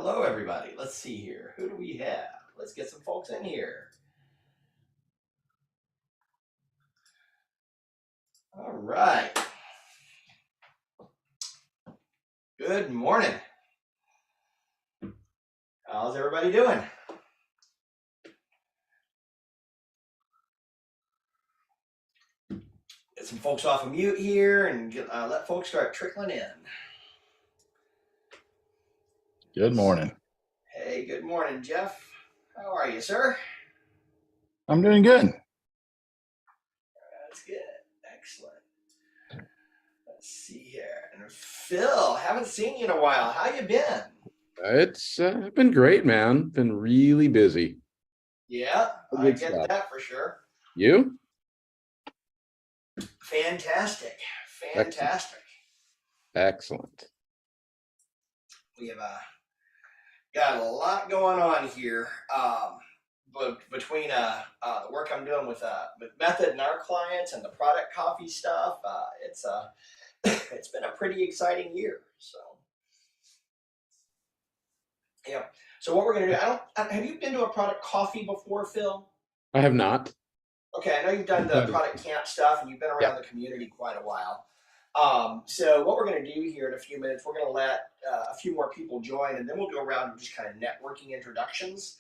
Hello, everybody. Let's see here. Who do we have? Let's get some folks in here. All right. Good morning. How's everybody doing? Get some folks off of mute here and let folks start trickling in. Good morning. Hey, good morning, Jeff. How are you, sir? I'm doing good. That's good. Excellent. Let's see here. And Phil, haven't seen you in a while. How you been? It's been great, man. Been really busy. Yeah, I get that for sure. You? Fantastic. Excellent. We have got a lot going on here. Between the work I'm doing with Method and our clients and the product coffee stuff, it's been a pretty exciting year. So yeah. So what we're gonna do? Have you been to a product coffee before, Phil? I have not. Okay, I know you've done the product camp stuff and you've been around the community quite a while. So what we're going to do here in a few minutes, we're going to let a few more people join, and then we'll go around and just kind of networking introductions.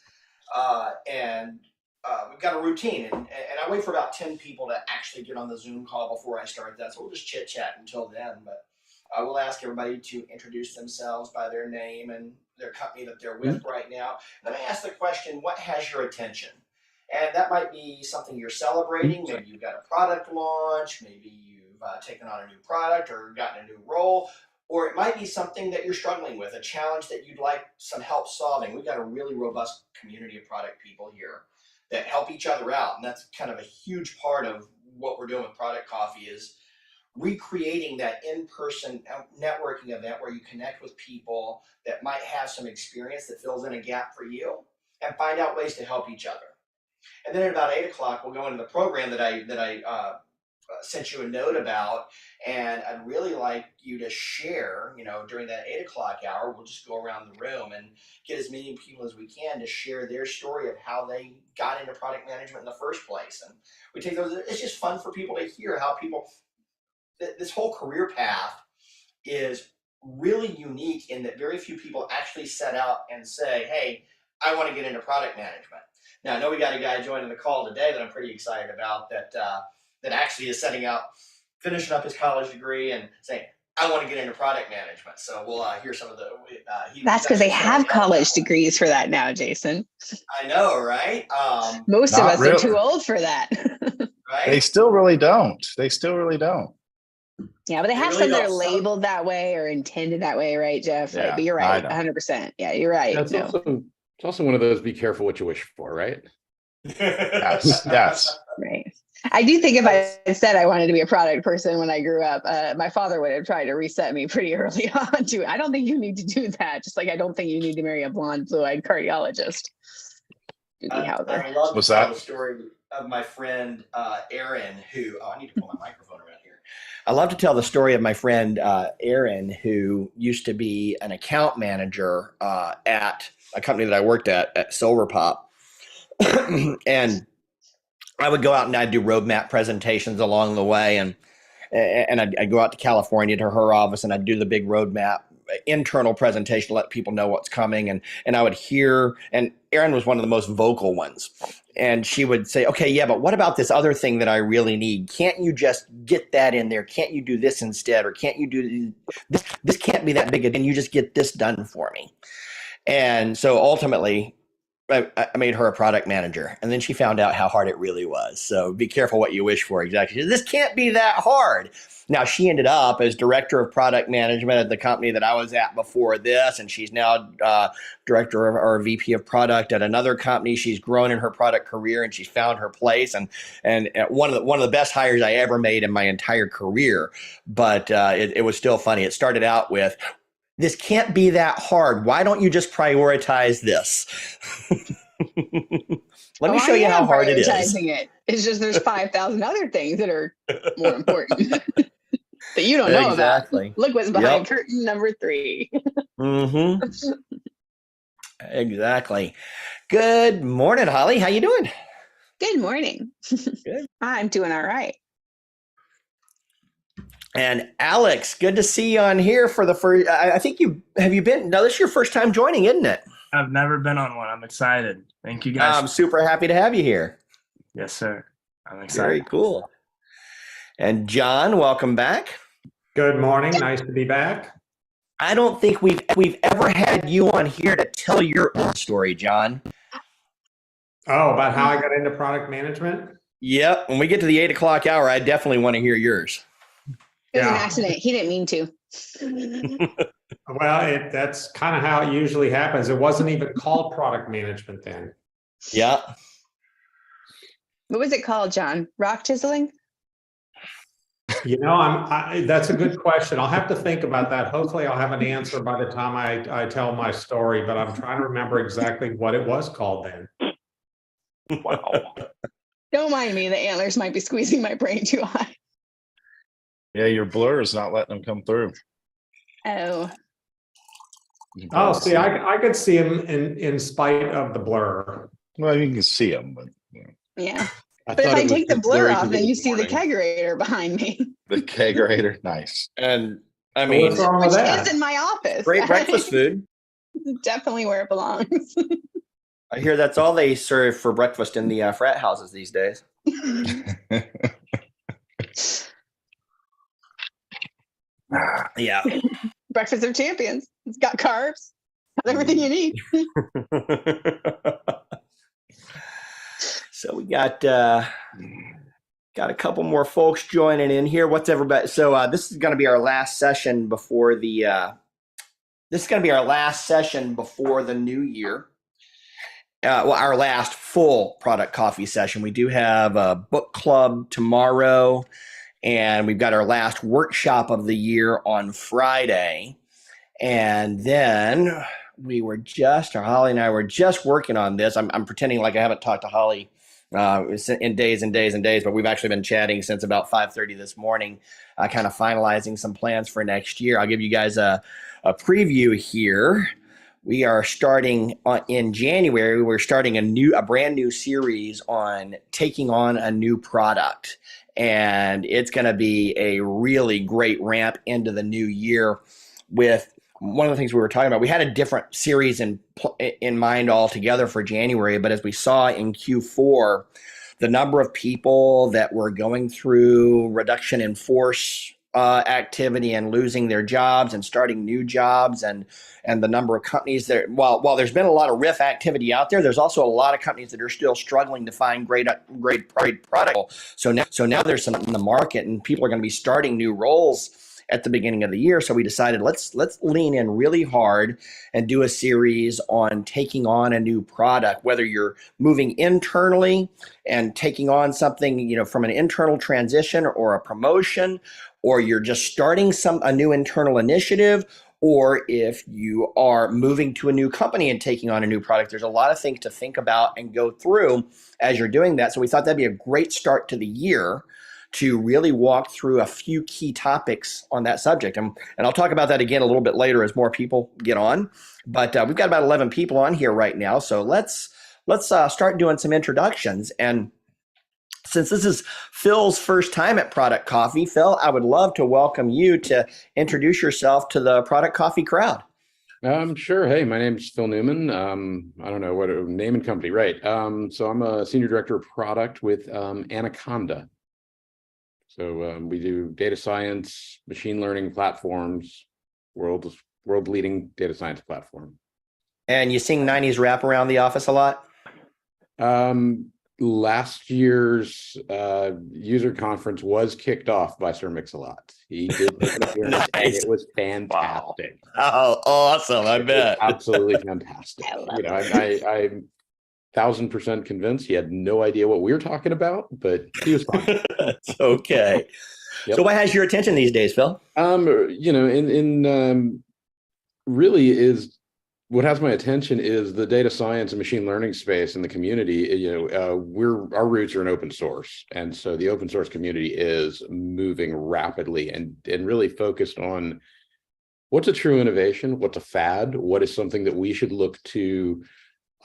We've got a routine, and I wait for about 10 people to actually get on the Zoom call before I start that. So we'll just chit chat until then. But I will ask everybody to introduce themselves by their name and their company that they're with right now. And then I ask the question, what has your attention? And that might be something you're celebrating. Maybe you've got a product launch. Maybe you've taken on a new product or gotten a new role. Or it might be something that you're struggling with, a challenge that you'd like some help solving. We've got a really robust community of product people here that help each other out. And that's kind of a huge part of what we're doing with Product Coffee is recreating that in-person networking event where you connect with people that might have some experience that fills in a gap for you and find out ways to help each other. And then at about 8 o'clock, we'll go into the program that I sent you a note about, and I'd really like you to share, during that 8 o'clock hour, we'll just go around the room and get as many people as we can to share their story of how they got into product management in the first place. And we take those, it's just fun for people to hear how this whole career path is really unique in that very few people actually set out and say, hey, I want to get into product management. Now, I know we got a guy joining the call today that I'm pretty excited about that actually is finishing up his college degree and saying, I want to get into product management. So we'll hear some of the... That's because they have college degrees for that now, Jason. I know, right? Most of us are too old for that. Right? They still really don't. Yeah, but they have some that are labeled that way or intended that way, right, Jeff? Yeah, but you're right, 100%. Yeah, you're right. It's also one of those be careful what you wish for, right? Yes. Right. I do think if I said I wanted to be a product person when I grew up, my father would have tried to reset me pretty early on too. I don't think you need to do that. Just like I don't think you need to marry a blonde, blue-eyed cardiologist. I love to tell the story of my friend Aaron, who I need to pull my microphone around here. I love to tell the story of my friend Aaron, who used to be an account manager at a company that I worked at Silver Pop. And I would go out and I'd do roadmap presentations along the way. And I'd go out to California to her office and I'd do the big roadmap internal presentation to let people know what's coming. And I would hear, and Erin was one of the most vocal ones. And she would say, okay, yeah, but what about this other thing that I really need? Can't you just get that in there? Can't you do this instead? Or can't you do this? This can't be that big a deal. You just get this done for me. And so ultimately, I made her a product manager, and then she found out how hard it really was. So be careful what you wish for. Exactly. She said, this can't be that hard. Now she ended up as director of product management at the company that I was at before this, and she's now director or VP of product at another company. She's grown in her product career, and she's found her place. And one of the best hires I ever made in my entire career. But it was still funny. It started out with, this can't be that hard. Why don't you just prioritize this? Let me show you how hard it is. It's just there's 5,000 other things that are more important that you don't know about. Look what's behind curtain number 3. Mm-hmm. Exactly. Good morning, Holly. How you doing? Good morning. Good. I'm doing all right. And Alex, good to see you on here for the first. I think you been. No, this is your first time joining, isn't it? I've never been on one. I'm excited. Thank you guys. I'm super happy to have you here. Yes, sir. I'm Very excited. cool. And John, welcome back. Good morning. Nice to be back. I don't think we've ever had you on here to tell your own story, John. Oh, about how I got into product management? Yep. When we get to the 8 o'clock hour, I definitely want to hear yours. It was an Yeah. accident. He didn't mean to. Well, that's kind of how it usually happens. It wasn't even called product management then. Yeah. What was it called, John? Rock chiseling? You know, that's a good question. I'll have to think about that. Hopefully I'll have an answer by the time I tell my story, but I'm trying to remember exactly what it was called then. Wow. Don't mind me. The antlers might be squeezing my brain too high. Yeah, your blur is not letting them come through. Oh, Oh, see, I could see him in spite of the blur. Well, you can see them, but yeah. I But if thought I it was take the just blur blurry off, because then it you was see the morning. kegerator behind me, the kegerator, nice. And I Well, mean, what's wrong which with that? is in my office. great breakfast food. Definitely where it belongs. I hear that's all they serve for breakfast in the frat houses these days. Yeah. Breakfast of champions. It's got carbs. Got everything you need. So we got a couple more folks joining in here. What's everybody? So this is going to be our last session before the new year. Well, our last full product coffee session. We do have a book club tomorrow, and we've got our last workshop of the year on Friday. And then Holly and I were just working on this. I'm pretending like I haven't talked to Holly in days and days and days, but we've actually been chatting since about 5:30 this morning, kind of finalizing some plans for next year. I'll give you guys a preview here. We are starting in January. We're starting a brand new series on taking on a new product, and it's going to be a really great ramp into the new year. With one of the things we were talking about, we had a different series in mind altogether for January, but as we saw in Q4, the number of people that were going through reduction in force activity and losing their jobs and starting new jobs, and the number of companies that, while there's been a lot of RIF activity out there, there's also a lot of companies that are still struggling to find great product. So now there's some in the market, and people are going to be starting new roles at the beginning of the year. So we decided let's lean in really hard and do a series on taking on a new product, whether you're moving internally and taking on something, from an internal transition or a promotion, or you're just starting a new internal initiative, or if you are moving to a new company and taking on a new product. There's a lot of things to think about and go through as you're doing that. So we thought that'd be a great start to the year to really walk through a few key topics on that subject. And I'll talk about that again a little bit later as more people get on. But we've got about 11 people on here right now. So let's start doing some introductions. And since this is Phil's first time at Product Coffee, Phil, I would love to welcome you to introduce yourself to the Product Coffee crowd. Sure. Hey, my name's Phil Newman. I don't know what name and company, right? So I'm a senior director of product with Anaconda. So we do data science, machine learning platforms, world leading data science platform. And you sing 90s rap around the office a lot? Last year's user conference was kicked off by Sir Mix-a-Lot. He did make an appearance, and Nice. it was fantastic. Oh, awesome. I bet. Absolutely fantastic. I love I'm 1,000% convinced he had no idea what we were talking about, but he was fine. It's okay. Yep. So what has your attention these days, Phil? Really is what has my attention is the data science and machine learning space in the community. Our roots are in open source, and so the open source community is moving rapidly and really focused on what's a true innovation? What's a fad? What is something that we should look to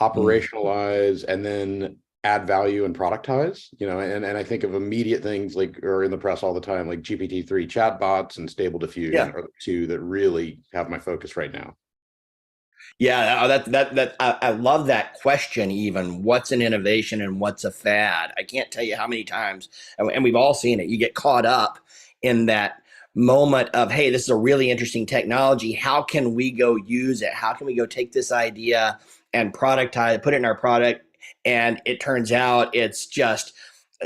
operationalize and then add value and productize? And I think of immediate things like are in the press all the time, like GPT-3 chatbots and Stable Diffusion are the two that really have my focus right now. Yeah, I love that question. Even what's an innovation and what's a fad? I can't tell you how many times, and we've all seen it. You get caught up in that moment of, hey, this is a really interesting technology. How can we go use it? How can we go take this idea and productize, put it in our product? And it turns out it's just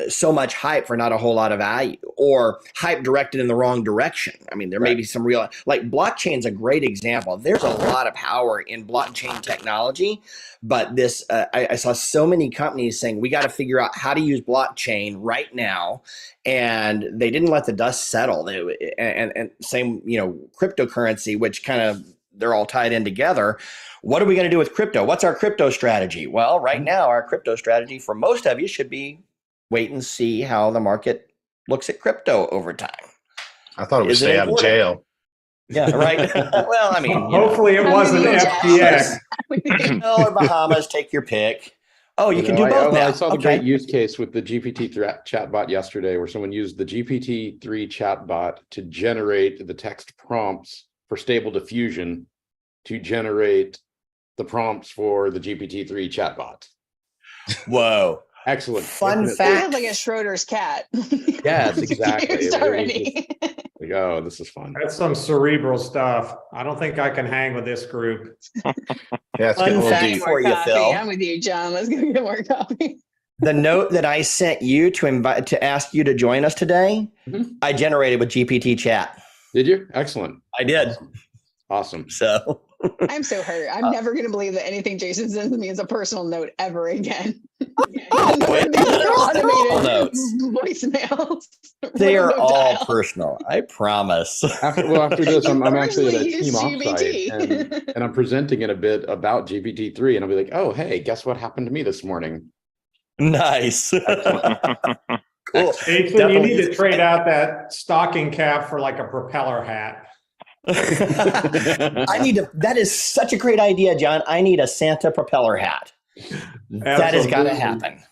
so much hype for not a whole lot of value, or hype directed in the wrong direction. I mean, there may be some real, like blockchain's a great example. There's a lot of power in blockchain technology, but this, I saw so many companies saying, we got to figure out how to use blockchain right now. And they didn't let the dust settle. And same, cryptocurrency, which kind of, they're all tied in together. What are we going to do with crypto? What's our crypto strategy? Well, right now, our crypto strategy for most of you should be wait and see how the market looks at crypto over time. I thought it would stay out of jail. Yeah, right. Well, I mean, hopefully it wasn't FTX. Or Bahamas, take your pick. Oh, you can do both now. I saw the great use case with the GPT-3 chatbot yesterday, where someone used the GPT-3 chatbot to generate the text prompts for Stable Diffusion to generate the prompts for the GPT-3 chatbot. Whoa. Excellent. Fun It fact. was like a Schroeder's cat. Yes, exactly. Like, oh, this is fun. That's some cerebral stuff. I don't think I can hang with this group. Yeah, it's getting a little fact deep. for you, Phil. I'm with you, John. Let's go get more coffee. The note that I sent you to ask you to join us today, I generated with GPT chat. Did you? Excellent. I did. Awesome. So I'm so hurt. I'm never going to believe that anything Jason sends me is a personal note ever again. They're all notes. Voicemails. They are all personal. I promise. After this, I'm actually at a personally team use offsite, and I'm presenting in a bit about GPT-3, and I'll be like, oh, hey, guess what happened to me this morning? Nice. Cool. Jason, you need to trade out that stocking cap for like a propeller hat. That is such a great idea, John. I need a Santa propeller hat. That has got to happen.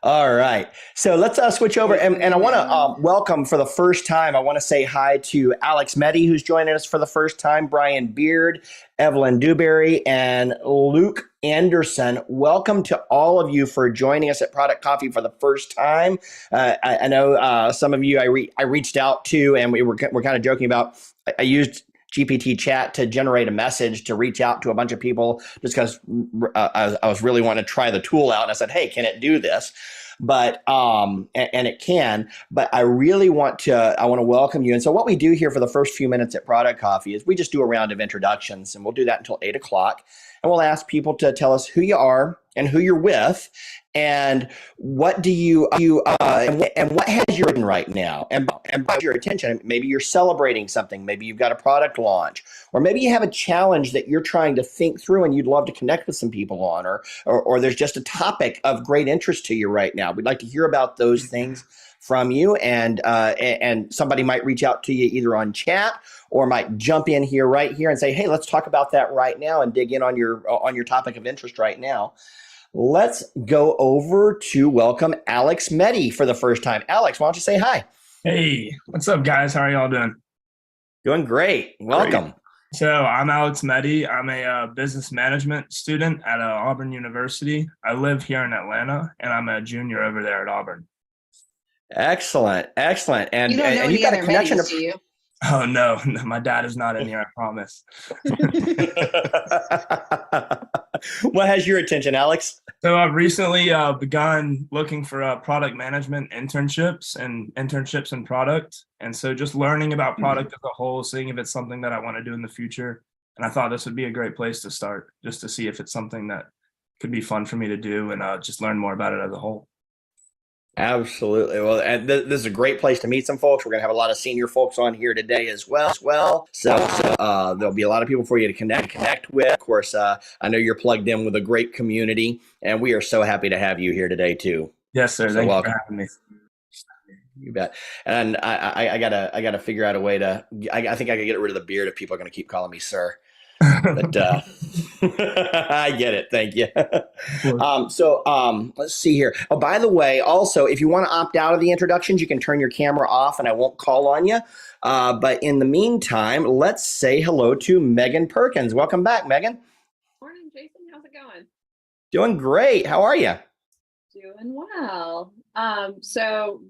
All right. So let's switch over. And I want to welcome for the first time, I want to say hi to Alex Meddy, who's joining us for the first time, Brian Beard, Evelyn Dewberry, and Luke Anderson. Welcome to all of you for joining us at Product Coffee for the first time. I know some of you I reached out to, and we're kind of joking about, I used GPT chat to generate a message to reach out to a bunch of people just because I was really wanting to try the tool out. And I said, hey, can it do this? But and it can, but I really want to welcome you. And so what we do here for the first few minutes at Product Coffee is we just do a round of introductions, and we'll do that until 8 o'clock. And we'll ask people to tell us who you are and who you're with, and what do you and what has your right now, and your attention. Maybe you're celebrating something, maybe you've got a product launch, or maybe you have a challenge that you're trying to think through and you'd love to connect with some people on, or there's just a topic of great interest to you right now. We'd like to hear about those things from you, and somebody might reach out to you either on chat or might jump in here right here and say, hey, let's talk about that right now and dig in on your topic of interest right now. Let's go over to welcome Alex Meddy for the first time. Alex, why don't you say hi? Hey, what's up, guys? How are y'all doing? Doing great. Welcome. So I'm Alex Meddy. I'm a business management student at Auburn University. I live here in Atlanta, and I'm a junior over there at Auburn. Excellent. And you don't know and you've got a connection Meddies, do you? Oh, no, my dad is not in here, I promise. What has your attention, Alex? So I've recently begun looking for product management internships and product. And so just learning about product as a whole, seeing if it's something that I want to do in the future. And I thought this would be a great place to start, just to see if it's something that could be fun for me to do and just learn more about it as a whole. Absolutely. Well, and this is a great place to meet some folks. We're going to have a lot of senior folks on here today as well. So there'll be a lot of people for you to connect with. Of course, I know you're plugged in with a great community, and we are so happy to have you here today too. Yes, sir. So Thank welcome. you for having me. You bet. And I gotta figure out a way to. I think I can get rid of the beard if people are going to keep calling me sir. But I get it. Thank you. Let's see here. Oh, by the way, also, if you want to opt out of the introductions, you can turn your camera off, and I won't call on you. But in the meantime, let's say hello to Megan Perkins. Welcome back, Megan. Morning, Jason. How's it going? Doing great. How are you? Doing well. So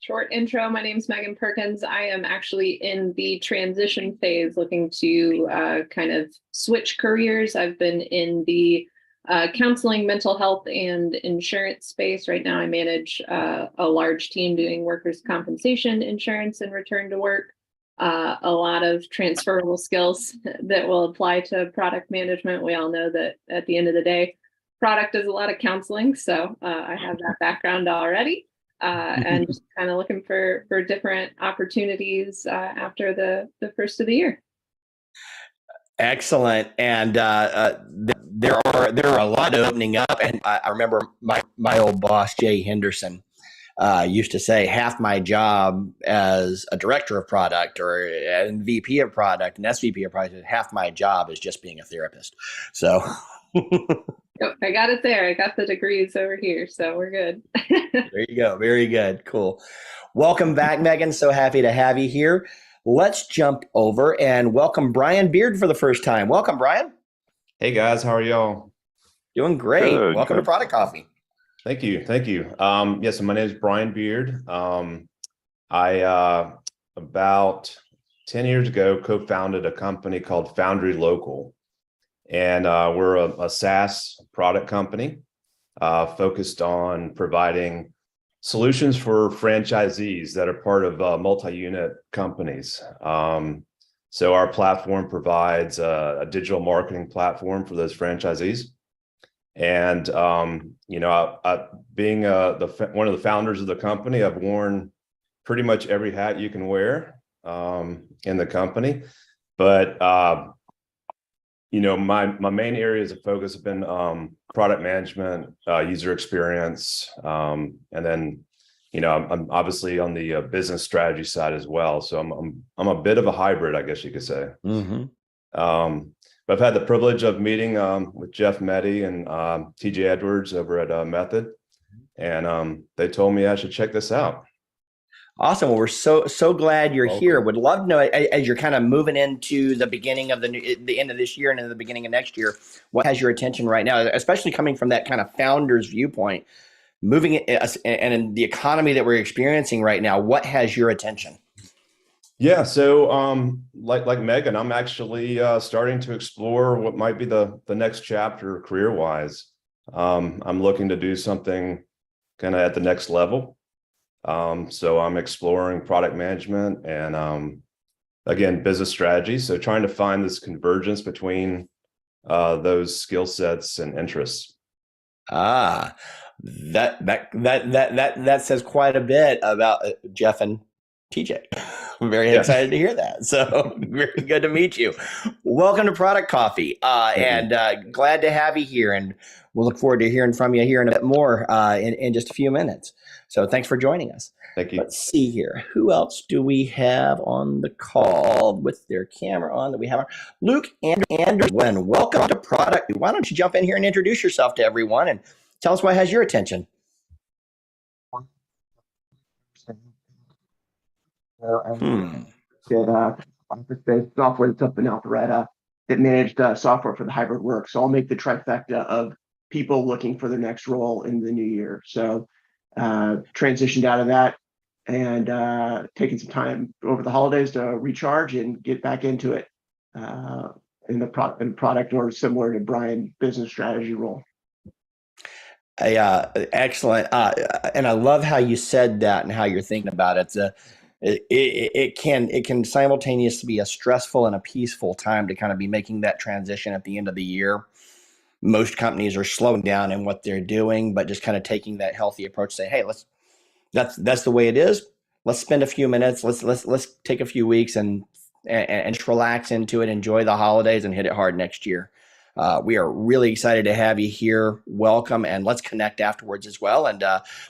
short intro, my name is Megan Perkins. I am actually in the transition phase looking to kind of switch careers. I've been in the counseling, mental health, and insurance space. Right now I manage a large team doing workers' compensation insurance and return to work. A lot of transferable skills that will apply to product management. We all know that at the end of the day, product is a lot of counseling. So I have that background already. And just kind of looking for different opportunities after the first of the year. Excellent. And there are a lot opening up. And I remember my old boss, Jay Henderson, used to say half my job as a director of product or a VP of product and SVP of product, half my job is just being a therapist. So Yep, I got it there. I got the degrees over here, so we're good. there you go. Very good. Cool. Welcome back, Megan. So happy to have you here. Let's jump over and welcome Brian Beard for the first time. Welcome, Brian. Hey guys, how are y'all? Doing great. Good, Welcome good. to Product Coffee. Thank you. So my name is Brian Beard. I about 10 years ago co-founded a company called Foundry Local. And we're a SaaS product company focused on providing solutions for franchisees that are part of multi-unit companies. So our platform provides a digital marketing platform for those franchisees. And being one of the founders of the company, I've worn pretty much every hat you can wear in the company. But my main areas of focus have been product management, user experience, and then I'm obviously on the business strategy side as well. So I'm a bit of a hybrid, I guess you could say. Mm-hmm. But I've had the privilege of meeting with Jeff Meddy and TJ Edwards over at Method, and they told me I should check this out. Awesome. Well, we're so glad you're Welcome. here. Would love to know, as you're kind of moving into the beginning of the end of this year and into the beginning of next year, what has your attention right now, especially coming from that kind of founder's viewpoint, moving it, and in the economy that we're experiencing right now, what has your attention? Yeah, so like Megan, I'm actually starting to explore what might be the next chapter career-wise. I'm looking to do something kind of at the next level. So I'm exploring product management and again, business strategy. So trying to find this convergence between those skill sets and interests. That says quite a bit about Jeff and TJ. I'm very excited to hear that. So very good to meet you. Welcome to Product Coffee, and glad to have you here. And we'll look forward to hearing from you here in a bit more in just a few minutes. So thanks for joining us. Thank you. Let's see here. Who else do we have on the call with their camera on that we have? Luke Anderson. Welcome to Product. Why don't you jump in here and introduce yourself to everyone and tell us what has your attention? Did office-based software that's up in Alpharetta that managed software for the hybrid work. So I'll make the trifecta of people looking for their next role in the new year. So transitioned out of that and taking some time over the holidays to recharge and get back into it in the product or similar to Brian business strategy role. Excellent. And I love how you said that and how you're thinking about it. It can simultaneously be a stressful and a peaceful time to kind of be making that transition at the end of the year. Most companies are slowing down in what they're doing, but just kind of taking that healthy approach, say, hey, that's the way it is. Let's spend a few minutes. Let's take a few weeks and just relax into it, enjoy the holidays and hit it hard next year. We are really excited to have you here. Welcome, and let's connect afterwards as well. And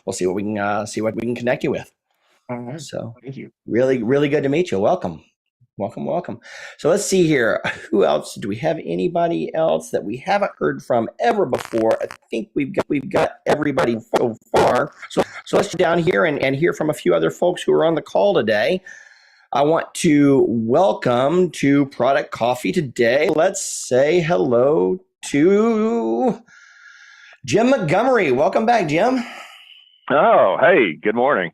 we'll see what we can connect you with. All right. So Thank you. really, really good to meet you. Welcome. Welcome, welcome. So let's see here. Who else? Do we have anybody else that we haven't heard from ever before? I think we've got everybody so far. So let's get down here and hear from a few other folks who are on the call today. I want to welcome to Product Coffee today. Let's say hello to Jim Montgomery. Welcome back, Jim. Oh, hey, good morning.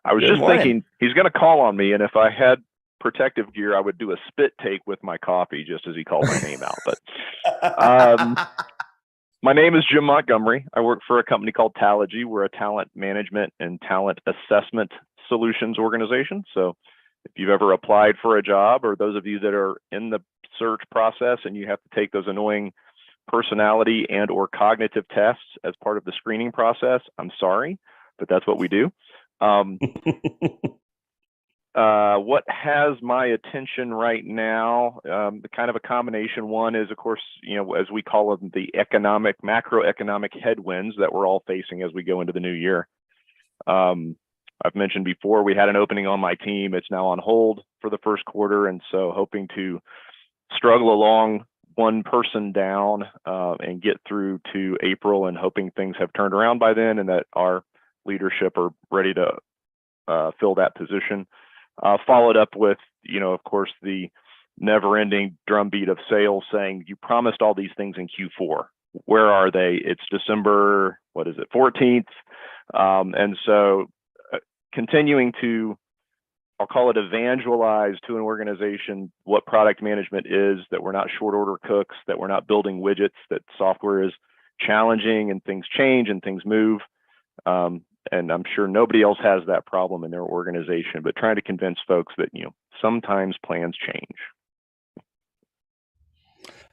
I was Good just morning. thinking he's going to call on me, and if I had protective gear, I would do a spit take with my coffee just as he called my name out. But my name is Jim Montgomery. I work for a company called Talogy. We're a talent management and talent assessment solutions organization. So if you've ever applied for a job, or those of you that are in the search process and you have to take those annoying personality and or cognitive tests as part of the screening process, I'm sorry, but that's what we do. What has my attention right now? The kind of a combination. One is, of course, as we call them, the macroeconomic headwinds that we're all facing as we go into the new year. I've mentioned before, we had an opening on my team. It's now on hold for the first quarter. And so hoping to struggle along one person down and get through to April, and hoping things have turned around by then and that our leadership are ready to fill that position. Followed up with, of course, the never-ending drumbeat of sales saying, you promised all these things in Q4. Where are they? It's December, 14th. And so continuing to, I'll call it, evangelize to an organization what product management is, that we're not short order cooks, that we're not building widgets, that software is challenging and things change and things move. And I'm sure nobody else has that problem in their organization, but trying to convince folks that, sometimes plans change.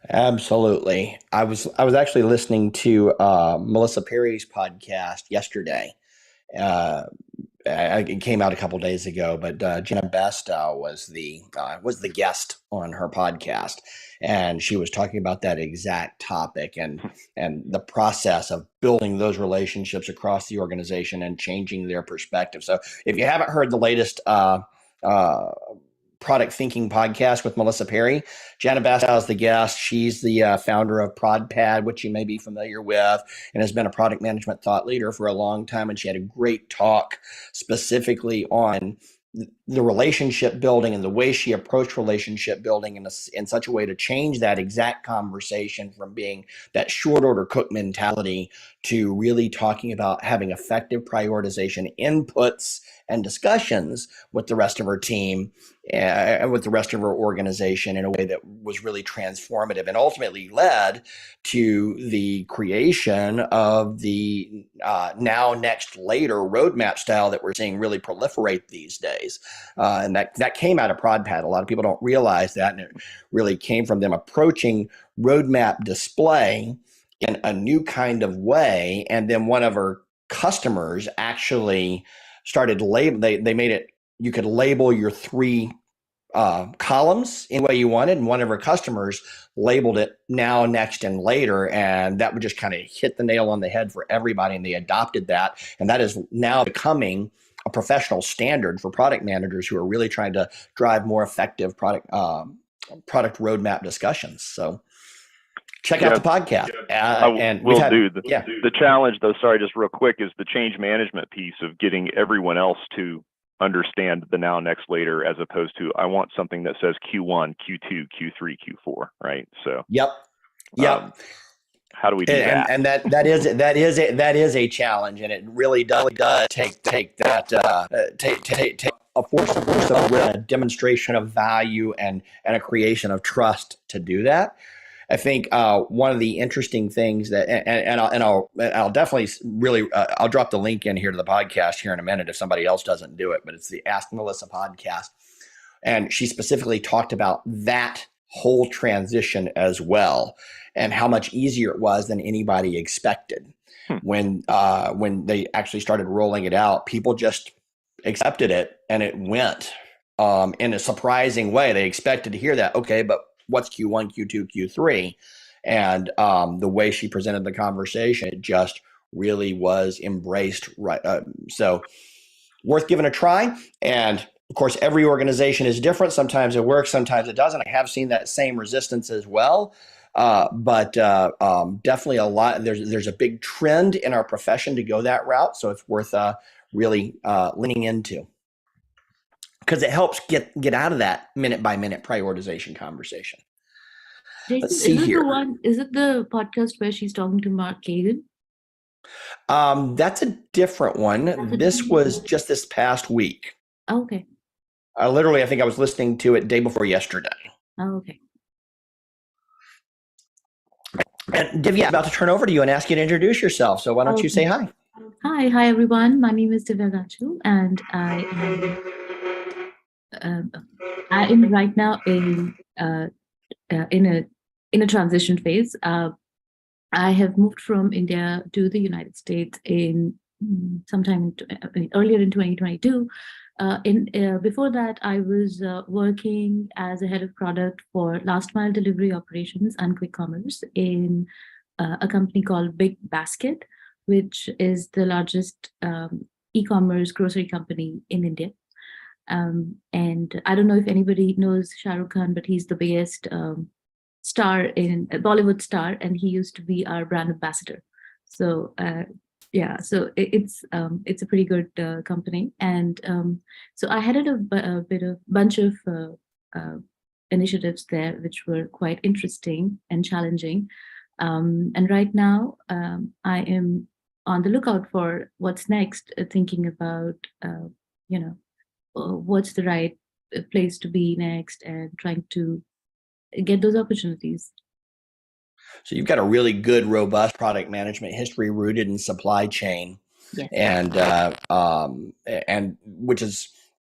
Absolutely. I was actually listening to Melissa Perry's podcast yesterday. It came out a couple days ago, but Jenna Bastow was the guest on her podcast, and she was talking about that exact topic and the process of building those relationships across the organization and changing their perspective. So if you haven't heard the latest Product Thinking podcast with Melissa Perry, Jenna Bastow is the guest. She's the founder of ProdPad, which you may be familiar with, and has been a product management thought leader for a long time. And she had a great talk specifically on the relationship building and the way she approached relationship building in such a way to change that exact conversation from being that short order cook mentality to really talking about having effective prioritization inputs and discussions with the rest of her team and with the rest of her organization in a way that was really transformative and ultimately led to the creation of the now, next, later roadmap style that we're seeing really proliferate these days. And that came out of ProdPad. A lot of people don't realize that, and it really came from them approaching roadmap display in a new kind of way. And then one of our customers actually started they made it, you could label your three columns in the way you wanted, and one of our customers labeled it now, next, and later, and that would just kind of hit the nail on the head for everybody, and they adopted that, and that is now becoming a professional standard for product managers who are really trying to drive more effective product roadmap discussions. So check out the podcast. And we'll do. The challenge, though, sorry, just real quick, is the change management piece of getting everyone else to understand the now, next, later, as opposed to, I want something that says Q1, Q2, Q3, Q4, right? So yep. How do we do that? And that is a challenge, and it really does take that take a force of will, a demonstration of value and a creation of trust to do that. I think one of the interesting things that, and I'll definitely really I'll drop the link in here to the podcast here in a minute if somebody else doesn't do it, but it's the Ask Melissa podcast, and she specifically talked about that whole transition as well, and how much easier it was than anybody expected. When they actually started rolling it out, people just accepted it, and it went in a surprising way. They expected to hear that, okay, but what's Q1, Q2, Q3? And the way she presented the conversation, it just really was embraced. Right. So worth giving a try. And of course, every organization is different. Sometimes it works, sometimes it doesn't. I have seen that same resistance as well. But definitely a lot. There's a big trend in our profession to go that route. So it's worth really leaning into, because it helps get out of that minute by minute prioritization conversation. Jason, Let's see here. Is it the podcast where she's talking to Mark Kagan? That's a different one. This was just this past week. Oh, okay. I think I was listening to it day before yesterday. Oh, okay. And Divya, I'm about to turn over to you and ask you to introduce yourself. So why don't you say hi? Hi everyone. My name is Divya Gachu, and I am right now in a transition phase. I have moved from India to the United States in sometime earlier in 2022. Before that, I was working as a head of product for last mile delivery operations and quick commerce in a company called Big Basket, which is the largest e-commerce grocery company in India. And I don't know if anybody knows Shah Rukh Khan, but he's the biggest star in Bollywood star, and he used to be our brand ambassador. So so it's a pretty good company, and so I headed a bunch of initiatives there, which were quite interesting and challenging. And right now, I am on the lookout for what's next, thinking about what's the right place to be next, and trying to get those opportunities. So you've got a really good, robust product management history rooted in supply chain. Yes. And which is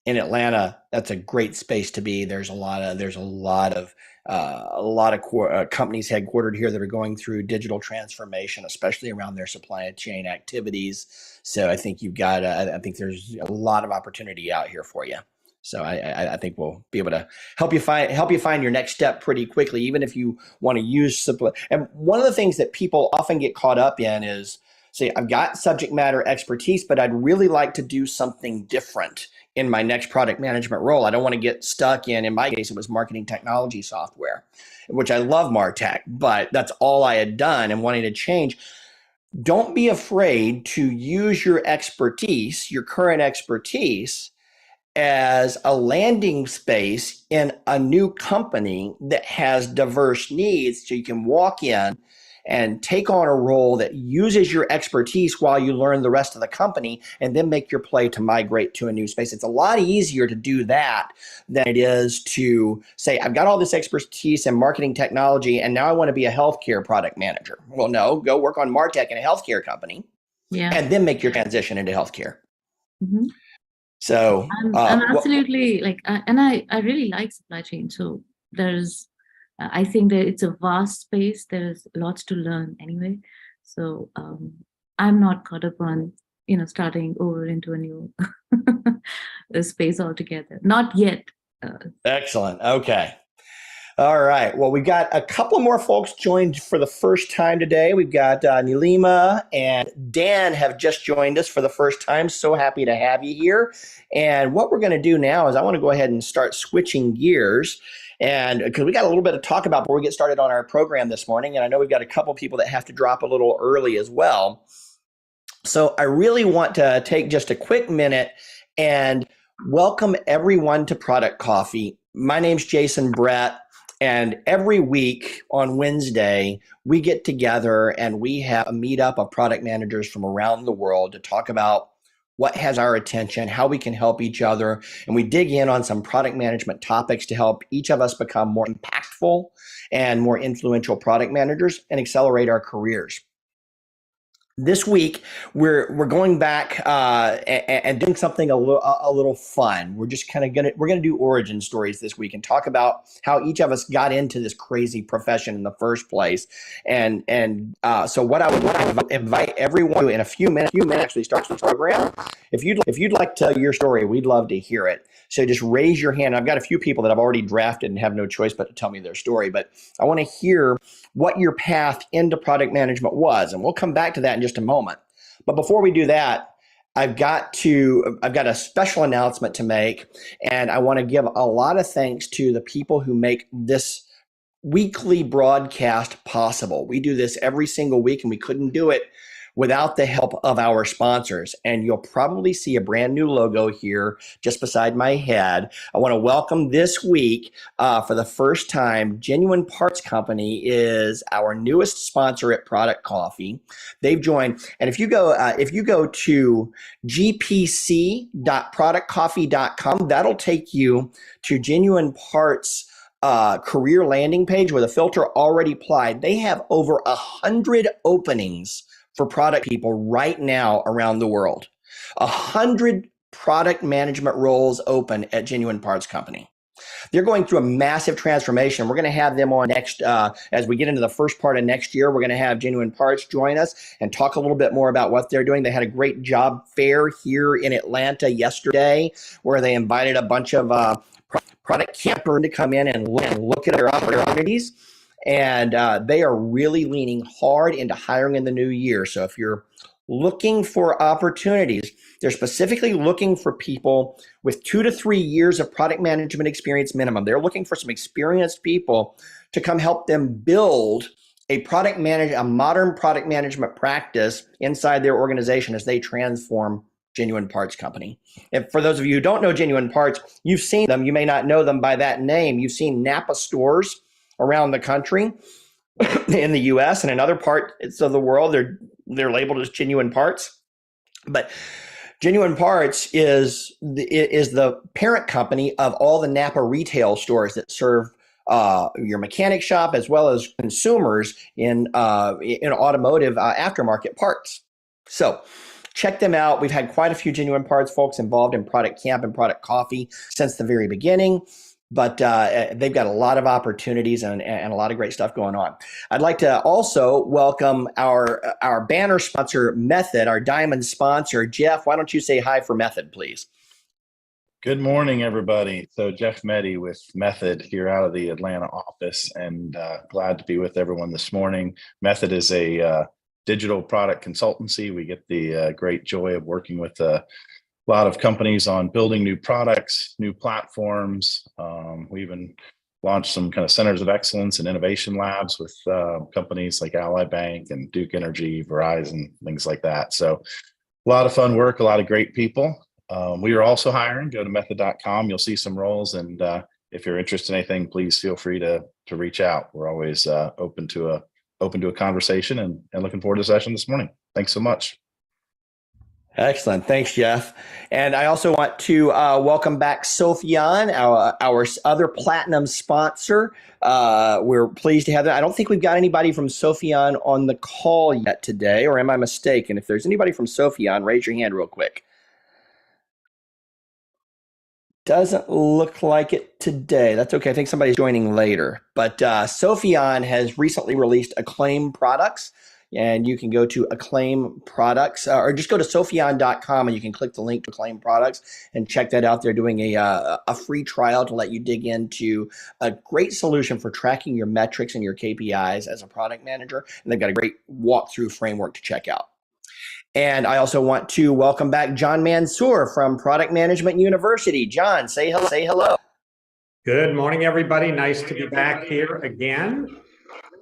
in Atlanta, that's a great space to be. There's a lot of companies headquartered here that are going through digital transformation, especially around their supply chain activities. So I think I think there's a lot of opportunity out here for you. So I think we'll be able to help you find your next step pretty quickly, even if you want to use supply. And one of the things that people often get caught up in is, say, I've got subject matter expertise, but I'd really like to do something different in my next product management role. I don't want to get stuck in my case, it was marketing technology software, which I love MarTech, but that's all I had done and wanting to change. Don't be afraid to use your expertise, your current expertise, as a landing space in a new company that has diverse needs, so you can walk in and take on a role that uses your expertise while you learn the rest of the company, and then make your play to migrate to a new space. It's a lot easier to do that than it is to say, I've got all this expertise in marketing technology, and now I want to be a healthcare product manager. Well, no, go work on MarTech in a healthcare company, and then make your transition into healthcare. Mm-hmm. So I'm absolutely and I really like supply chain. So there's, I think that it's a vast space. There's lots to learn anyway. So I'm not caught up on, starting over into a new space altogether. Not yet. Excellent. Okay. All right. Well, we've got a couple more folks joined for the first time today. We've got Nilima and Dan have just joined us for the first time. So happy to have you here. And what we're going to do now is I want to go ahead and start switching gears, and because we got a little bit to talk about before we get started on our program this morning. And I know we've got a couple people that have to drop a little early as well. So I really want to take just a quick minute and welcome everyone to Product Coffee. My name's Jason Brett. And every week on Wednesday, we get together and we have a meetup of product managers from around the world to talk about what has our attention, how we can help each other. And we dig in on some product management topics to help each of us become more impactful and more influential product managers and accelerate our careers. This week, we're going back and doing something a little fun. We're just kind of gonna do origin stories this week and talk about how each of us got into this crazy profession in the first place. And so what I would invite everyone to, in a few minutes actually starts the program. If you'd like to tell your story, we'd love to hear it. So just raise your hand. I've got a few people that I've already drafted and have no choice but to tell me their story. But I want to hear what your path into product management was. And we'll come back to that in just a moment. But before we do that, I've got a special announcement to make, and I want to give a lot of thanks to the people who make this weekly broadcast possible. We do this every single week, and we couldn't do it without the help of our sponsors. And you'll probably see a brand new logo here just beside my head. I want to welcome this week, for the first time, Genuine Parts Company is our newest sponsor at Product Coffee. They've joined, and if you go to gpc.productcoffee.com, that'll take you to Genuine Parts career landing page with a filter already applied. They have over 100 openings for product people right now around the world. 100 product management roles open at Genuine Parts Company. They're going through a massive transformation. We're going to have them on next, as we get into the first part of next year, we're going to have Genuine Parts join us and talk a little bit more about what they're doing. They had a great job fair here in Atlanta yesterday where they invited a bunch of product campers to come in and look at their opportunities. And they are really leaning hard into hiring in the new year. So if you're looking for opportunities, they're specifically looking for people with 2 to 3 years of product management experience minimum. They're looking for some experienced people to come help them build a modern product management practice inside their organization as they transform Genuine Parts Company. And for those of you who don't know Genuine Parts, you've seen them. You may not know them by that name. You've seen Napa stores around the country, in the U.S. and in other parts of the world. They're labeled as Genuine Parts, but Genuine Parts is the parent company of all the Napa retail stores that serve your mechanic shop as well as consumers in automotive aftermarket parts. So check them out. We've had quite a few Genuine Parts folks involved in Product Camp and Product Coffee since the very beginning. But they've got a lot of opportunities and a lot of great stuff going on. I'd like to also welcome our banner sponsor, Method, our diamond sponsor. Jeff, why don't you say hi for Method, please? Good morning, everybody. So Jeff Meddy with Method here out of the Atlanta office, and glad to be with everyone this morning. Method is a digital product consultancy. We get the great joy of working with a lot of companies on building new products, new platforms. We even launched some kind of centers of excellence and innovation labs with companies like Ally Bank and Duke Energy, Verizon, things like that. So a lot of fun work, a lot of great people. We are also hiring. Go to method.com. You'll see some roles. And if you're interested in anything, please feel free to reach out. We're always open to a conversation and looking forward to the session this morning. Thanks so much. Excellent. Thanks, Jeff. And I also want to welcome back Sophian, our other platinum sponsor. We're pleased to have that. I don't think we've got anybody from Sophian on the call yet today, or am I mistaken? If there's anybody from Sophian, raise your hand real quick. Doesn't look like it today. That's okay. I think somebody's joining later. But Sophian has recently released Acclaim products. And you can go to Acclaim products or just go to Sophian.com and you can click the link to Acclaim products and check that out. They're doing a free trial to let you dig into a great solution for tracking your metrics and your KPIs as a product manager. And they've got a great walkthrough framework to check out. And I also want to welcome back John Mansour from Product Management University. John, say hello. Good morning, everybody. Nice to be back here again.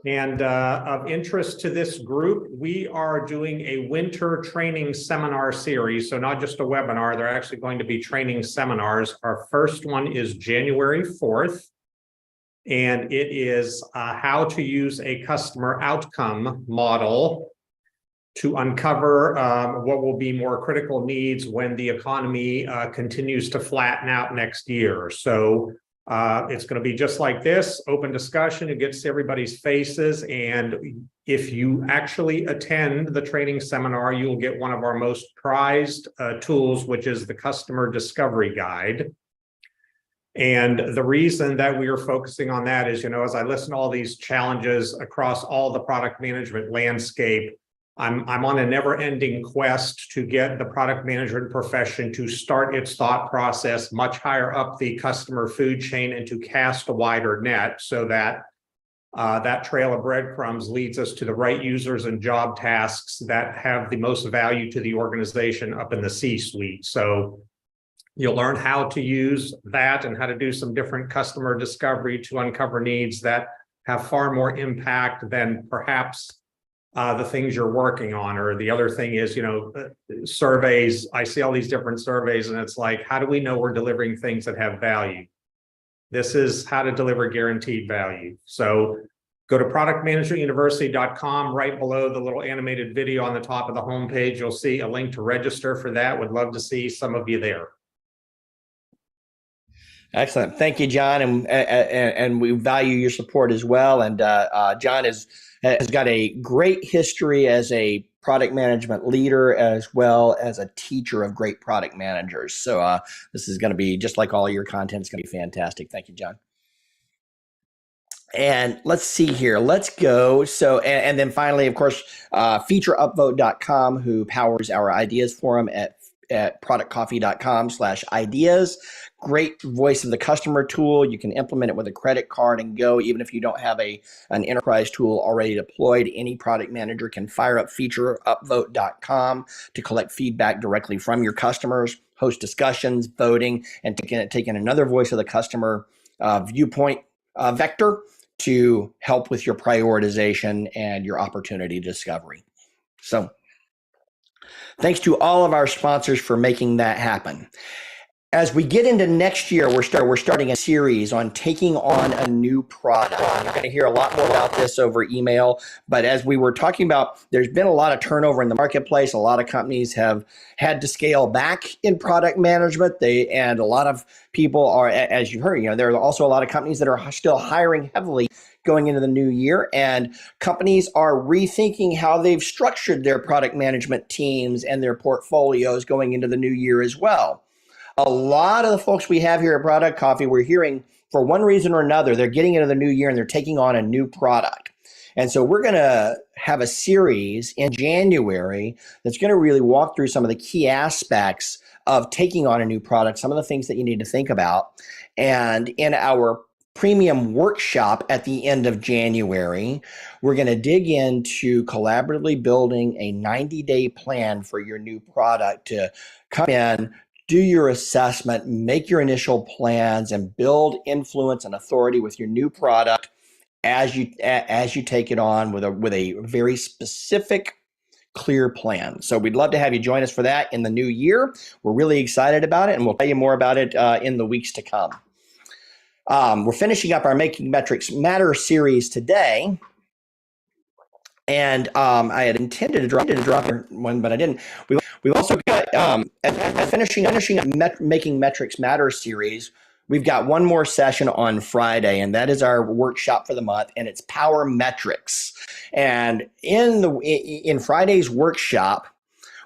And of interest to this group, we are doing a winter training seminar series. So not just a webinar, they're actually going to be training seminars. Our first one is January 4th. And it is how to use a customer outcome model to uncover what will be more critical needs when the economy continues to flatten out next year. So it's going to be just like this, open discussion. It gets to everybody's faces. And if you actually attend the training seminar, you'll get one of our most prized tools, which is the Customer Discovery Guide. And the reason that we are focusing on that is, as I listen to all these challenges across all the product management landscape, I'm on a never-ending quest to get the product management profession to start its thought process much higher up the customer food chain and to cast a wider net so that that trail of breadcrumbs leads us to the right users and job tasks that have the most value to the organization up in the C-suite. So you'll learn how to use that and how to do some different customer discovery to uncover needs that have far more impact than perhaps the things you're working on. Or the other thing is, surveys. I see all these different surveys and it's like, how do we know we're delivering things that have value? This is how to deliver guaranteed value. So go to productmanagementuniversity.com. Right below the little animated video on the top of the homepage, you'll see a link to register for that. Would love to see some of you there. Excellent. Thank you, John. And we value your support as well. And John has got a great history as a product management leader, as well as a teacher of great product managers. So this is going to be, just like all your content, it's going to be fantastic. Thank you, John. And let's see here. Let's go. So, and then finally, of course, featureupvote.com, who powers our ideas forum at productcoffee.com/ideas. Great voice of the customer tool. You can implement it with a credit card and go. Even if you don't have an enterprise tool already deployed, any product manager can fire up featureupvote.com to collect feedback directly from your customers, host discussions, voting, and taking another voice of the customer viewpoint vector to help with your prioritization and your opportunity discovery. So thanks to all of our sponsors for making that happen. As we get into next year, we're starting a series on taking on a new product. And you're going to hear a lot more about this over email. But as we were talking about, there's been a lot of turnover in the marketplace. A lot of companies have had to scale back in product management. And a lot of people are, as you've heard, there are also a lot of companies that are still hiring heavily going into the new year, and companies are rethinking how they've structured their product management teams and their portfolios going into the new year as well. A lot of the folks we have here at Product Coffee, we're hearing for one reason or another, they're getting into the new year and they're taking on a new product. And so we're going to have a series in January that's going to really walk through some of the key aspects of taking on a new product, some of the things that you need to think about. And in our premium workshop at the end of January, we're going to dig into collaboratively building a 90-day plan for your new product to come in, do your assessment, make your initial plans, and build influence and authority with your new product as you take it on with a very specific, clear plan. So we'd love to have you join us for that in the new year. We're really excited about it, and we'll tell you more about it in the weeks to come. We're finishing up our Making Metrics Matter series today. And I had intended to drop one, but I didn't. We've also got finishing up Making Metrics Matter series. We've got one more session on Friday, and that is our workshop for the month, and it's Power Metrics. And in Friday's workshop,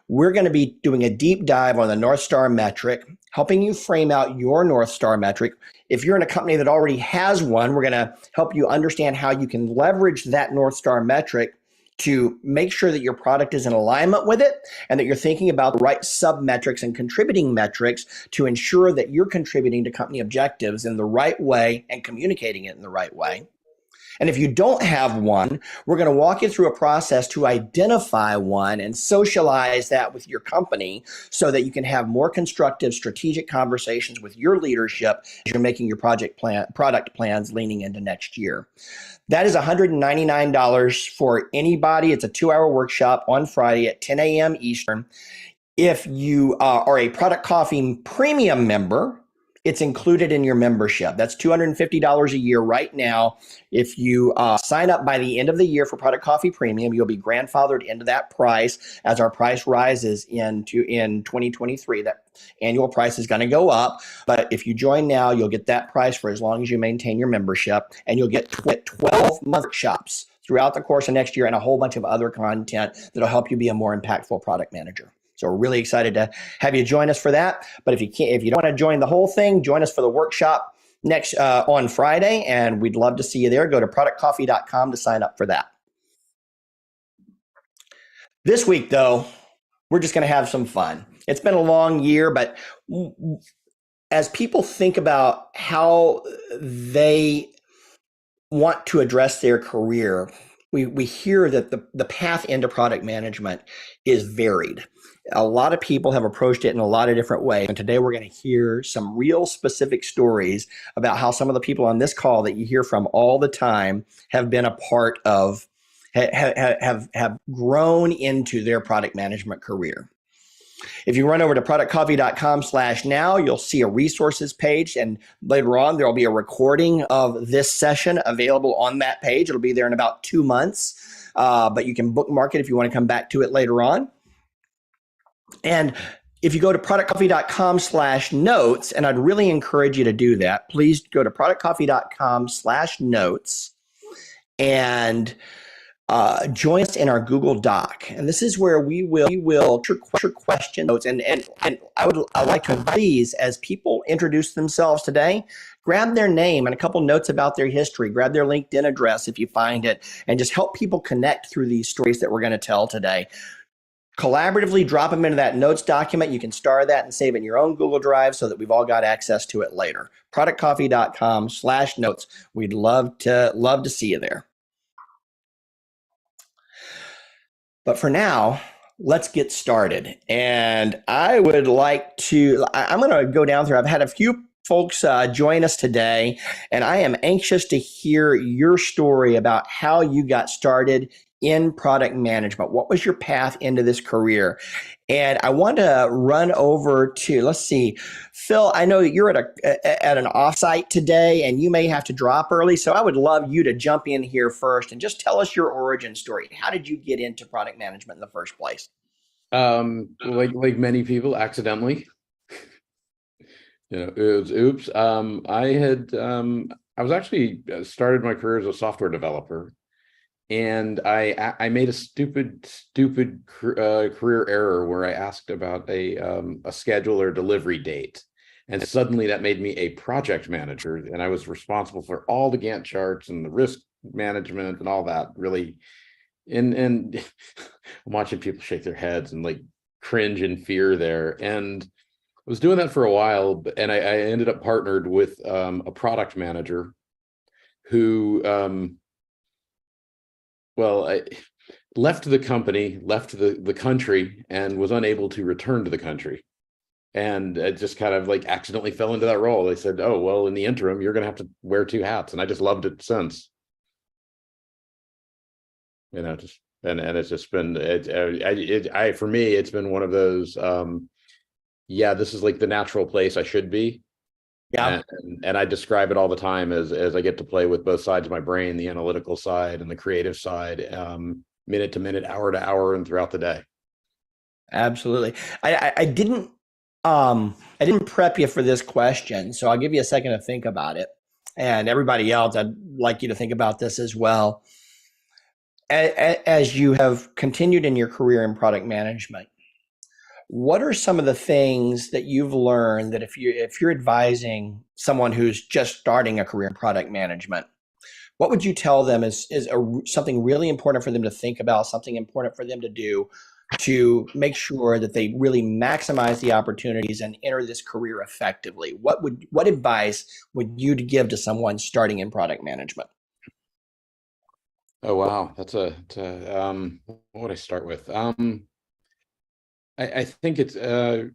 we're going to be doing a deep dive on the North Star metric, helping you frame out your North Star metric. If you're in a company that already has one, we're going to help you understand how you can leverage that North Star metric to make sure that your product is in alignment with it and that you're thinking about the right sub-metrics and contributing metrics to ensure that you're contributing to company objectives in the right way and communicating it in the right way. And if you don't have one, we're going to walk you through a process to identify one and socialize that with your company so that you can have more constructive strategic conversations with your leadership as you're making your product plans leaning into next year. That is $199 for anybody. It's a 2-hour workshop on Friday at 10 a.m. Eastern. If you are a Product Coffee Premium member, it's included in your membership. That's $250 a year right now. If you sign up by the end of the year for Product Coffee Premium, you'll be grandfathered into that price as our price rises in 2023. That annual price is going to go up. But if you join now, you'll get that price for as long as you maintain your membership, and you'll get 12 workshops throughout the course of next year and a whole bunch of other content that'll help you be a more impactful product manager. So we're really excited to have you join us for that. But if you don't want to join the whole thing, join us for the workshop next on Friday, and we'd love to see you there. Go to productcoffee.com to sign up for that. This week, though, we're just going to have some fun. It's been a long year, but as people think about how they want to address their career, we hear that the path into product management is varied. A lot of people have approached it in a lot of different ways. And today we're going to hear some real specific stories about how some of the people on this call that you hear from all the time have been a part of, have grown into their product management career. If you run over to productcoffee.com/now, you'll see a resources page. And later on, there'll be a recording of this session available on that page. It'll be there in about 2 months, but you can bookmark it if you want to come back to it later on. And if you go to productcoffee.com/notes, and I'd really encourage you to do that, please go to productcoffee.com/notes and join us in our Google Doc. And this is where we will your question notes. And I'd like to please, as people introduce themselves today, grab their name and a couple notes about their history, grab their LinkedIn address if you find it, and just help people connect through these stories that we're going to tell today. Collaboratively drop them into that notes document. You can star that and save it in your own Google Drive so that we've all got access to it later. Productcoffee.com/notes. We'd love to see you there. But for now, let's get started. And I would like to, I'm going to go down through, I've had a few folks join us today, and I am anxious to hear your story about how you got started in product management. What was your path into this career? And I want to run over to, let's see, Phil, I know you're at an offsite today and you may have to drop early. So I would love you to jump in here first and just tell us your origin story. How did you get into product management in the first place? Like many people, accidentally. It was oops. I was actually started my career as a software developer. And I made a stupid career error where I asked about a schedule or delivery date, and suddenly that made me a project manager, and I was responsible for all the Gantt charts and the risk management and all that. Really, and I'm watching people shake their heads and like cringe in fear there. And I was doing that for a while, and I ended up partnered with a product manager who. I left the company, left the country, and was unable to return to the country. And I just kind of like accidentally fell into that role. They said, oh, well, in the interim, you're going to have to wear 2 hats. And I just loved it since. And it's just been, for me, it's been one of those, this is like the natural place I should be. Yeah. And I describe it all the time as I get to play with both sides of my brain, the analytical side and the creative side, minute to minute, hour to hour, and throughout the day. Absolutely. I didn't prep you for this question, so I'll give you a second to think about it. And everybody else, I'd like you to think about this as well. As you have continued in your career in product management, what are some of the things that you've learned that if you're advising someone who's just starting a career in product management, what would you tell them is something really important for them to think about, something important for them to do to make sure that they really maximize the opportunities and enter this career effectively? What advice would you give to someone starting in product management? Oh, wow. What would I start with? I think it's the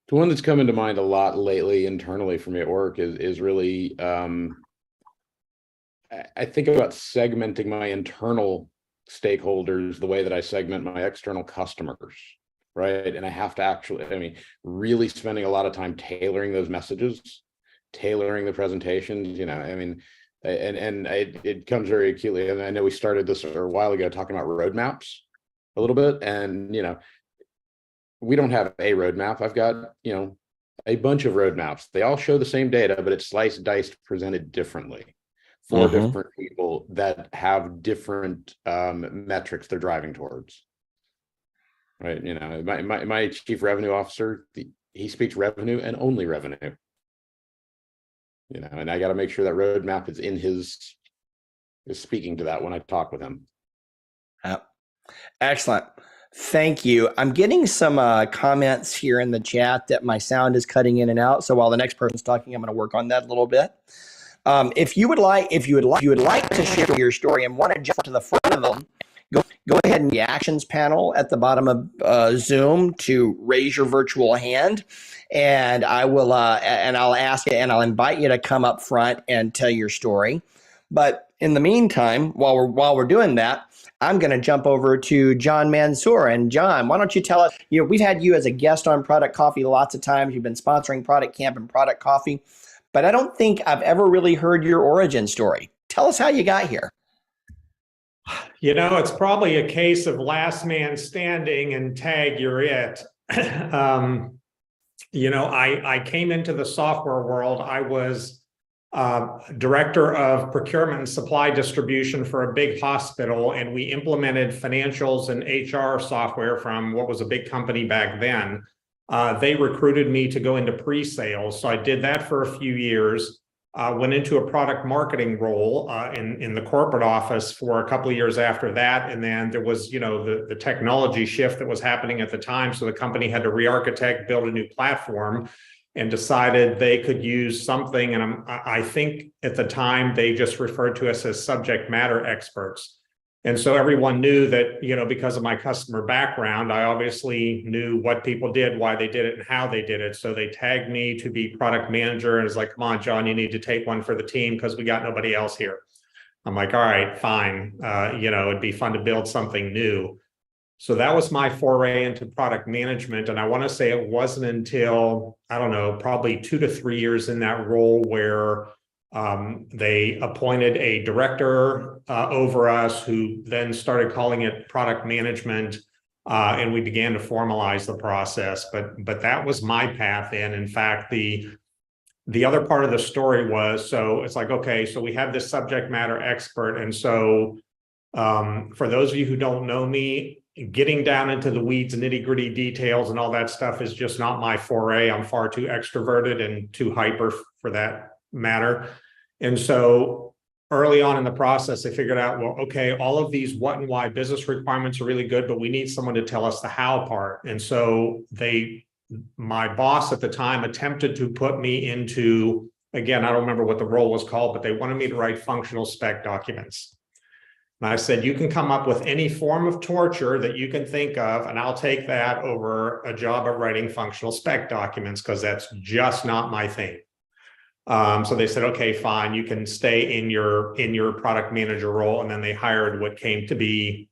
one that's come into mind a lot lately internally for me at work is really I think about segmenting my internal stakeholders the way that I segment my external customers, right? And I have to actually, really spending a lot of time tailoring those messages, tailoring the presentations, and it comes very acutely. And I know we started this a while ago talking about roadmaps a little bit, and we don't have a roadmap. I've got, a bunch of roadmaps. They all show the same data, but it's sliced, diced, presented differently for different people that have different metrics they're driving towards. Right. My chief revenue officer, he speaks revenue and only revenue. And I got to make sure that roadmap is speaking to that when I talk with him. Excellent. Thank you. I'm getting some comments here in the chat that my sound is cutting in and out. So while the next person's talking, I'm going to work on that a little bit. If you would like to share your story and want to jump to the front of them, go ahead and the actions panel at the bottom of Zoom to raise your virtual hand, and I'll ask you and I'll invite you to come up front and tell your story. But in the meantime, while we're doing that, I'm going to jump over to John Mansour. And John, why don't you tell us, we've had you as a guest on Product Coffee lots of times. You've been sponsoring Product Camp and Product Coffee, but I don't think I've ever really heard your origin story. Tell us how you got here. It's probably a case of last man standing and tag, you're it. I came into the software world. I was director of procurement and supply distribution for a big hospital, and we implemented financials and HR software from what was a big company back then. They recruited me to go into pre-sales, so I did that for a few years. Went into a product marketing role in the corporate office for a couple of years after that, and then there was the technology shift that was happening at the time, so the company had to re-architect, build a new platform, and decided they could use something. And I think at the time they just referred to us as subject matter experts. And so everyone knew that, because of my customer background, I obviously knew what people did, why they did it, and how they did it. So they tagged me to be product manager, and it's like, come on, John, you need to take one for the team because we got nobody else here. I'm like, all right, fine. It'd be fun to build something new. So that was my foray into product management. And I want to say it wasn't until, I don't know, probably 2 to 3 years in that role where they appointed a director over us who then started calling it product management. And we began to formalize the process. But that was my path in. In fact, the other part of the story was, so it's like, okay, so we have this subject matter expert. And so for those of you who don't know me, getting down into the weeds and nitty-gritty details and all that stuff is just not my foray. I'm far too extroverted and too hyper for that matter. And so early on in the process, I figured out, well, okay, all of these what and why business requirements are really good, but we need someone to tell us the how part. And so my boss at the time attempted to put me into, again, I don't remember what the role was called, but they wanted me to write functional spec documents. And I said, you can come up with any form of torture that you can think of, and I'll take that over a job of writing functional spec documents, because that's just not my thing. So they said, okay, fine, you can stay in your product manager role. And then they hired what came to be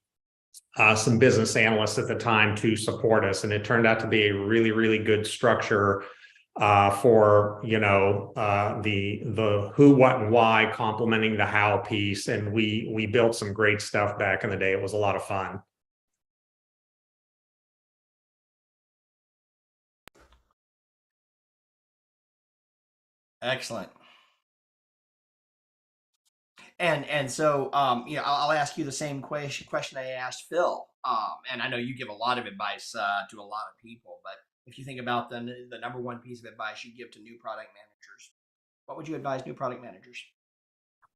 some business analysts at the time to support us. And it turned out to be a really, really good structure for the who, what, and why, complementing the how piece. And we built some great stuff back in the day. It was a lot of fun. Excellent. And so I'll ask you the same question I asked Phil. And I know you give a lot of advice to a lot of people, but if you think about the number one piece of advice you give to new product managers, what would you advise new product managers?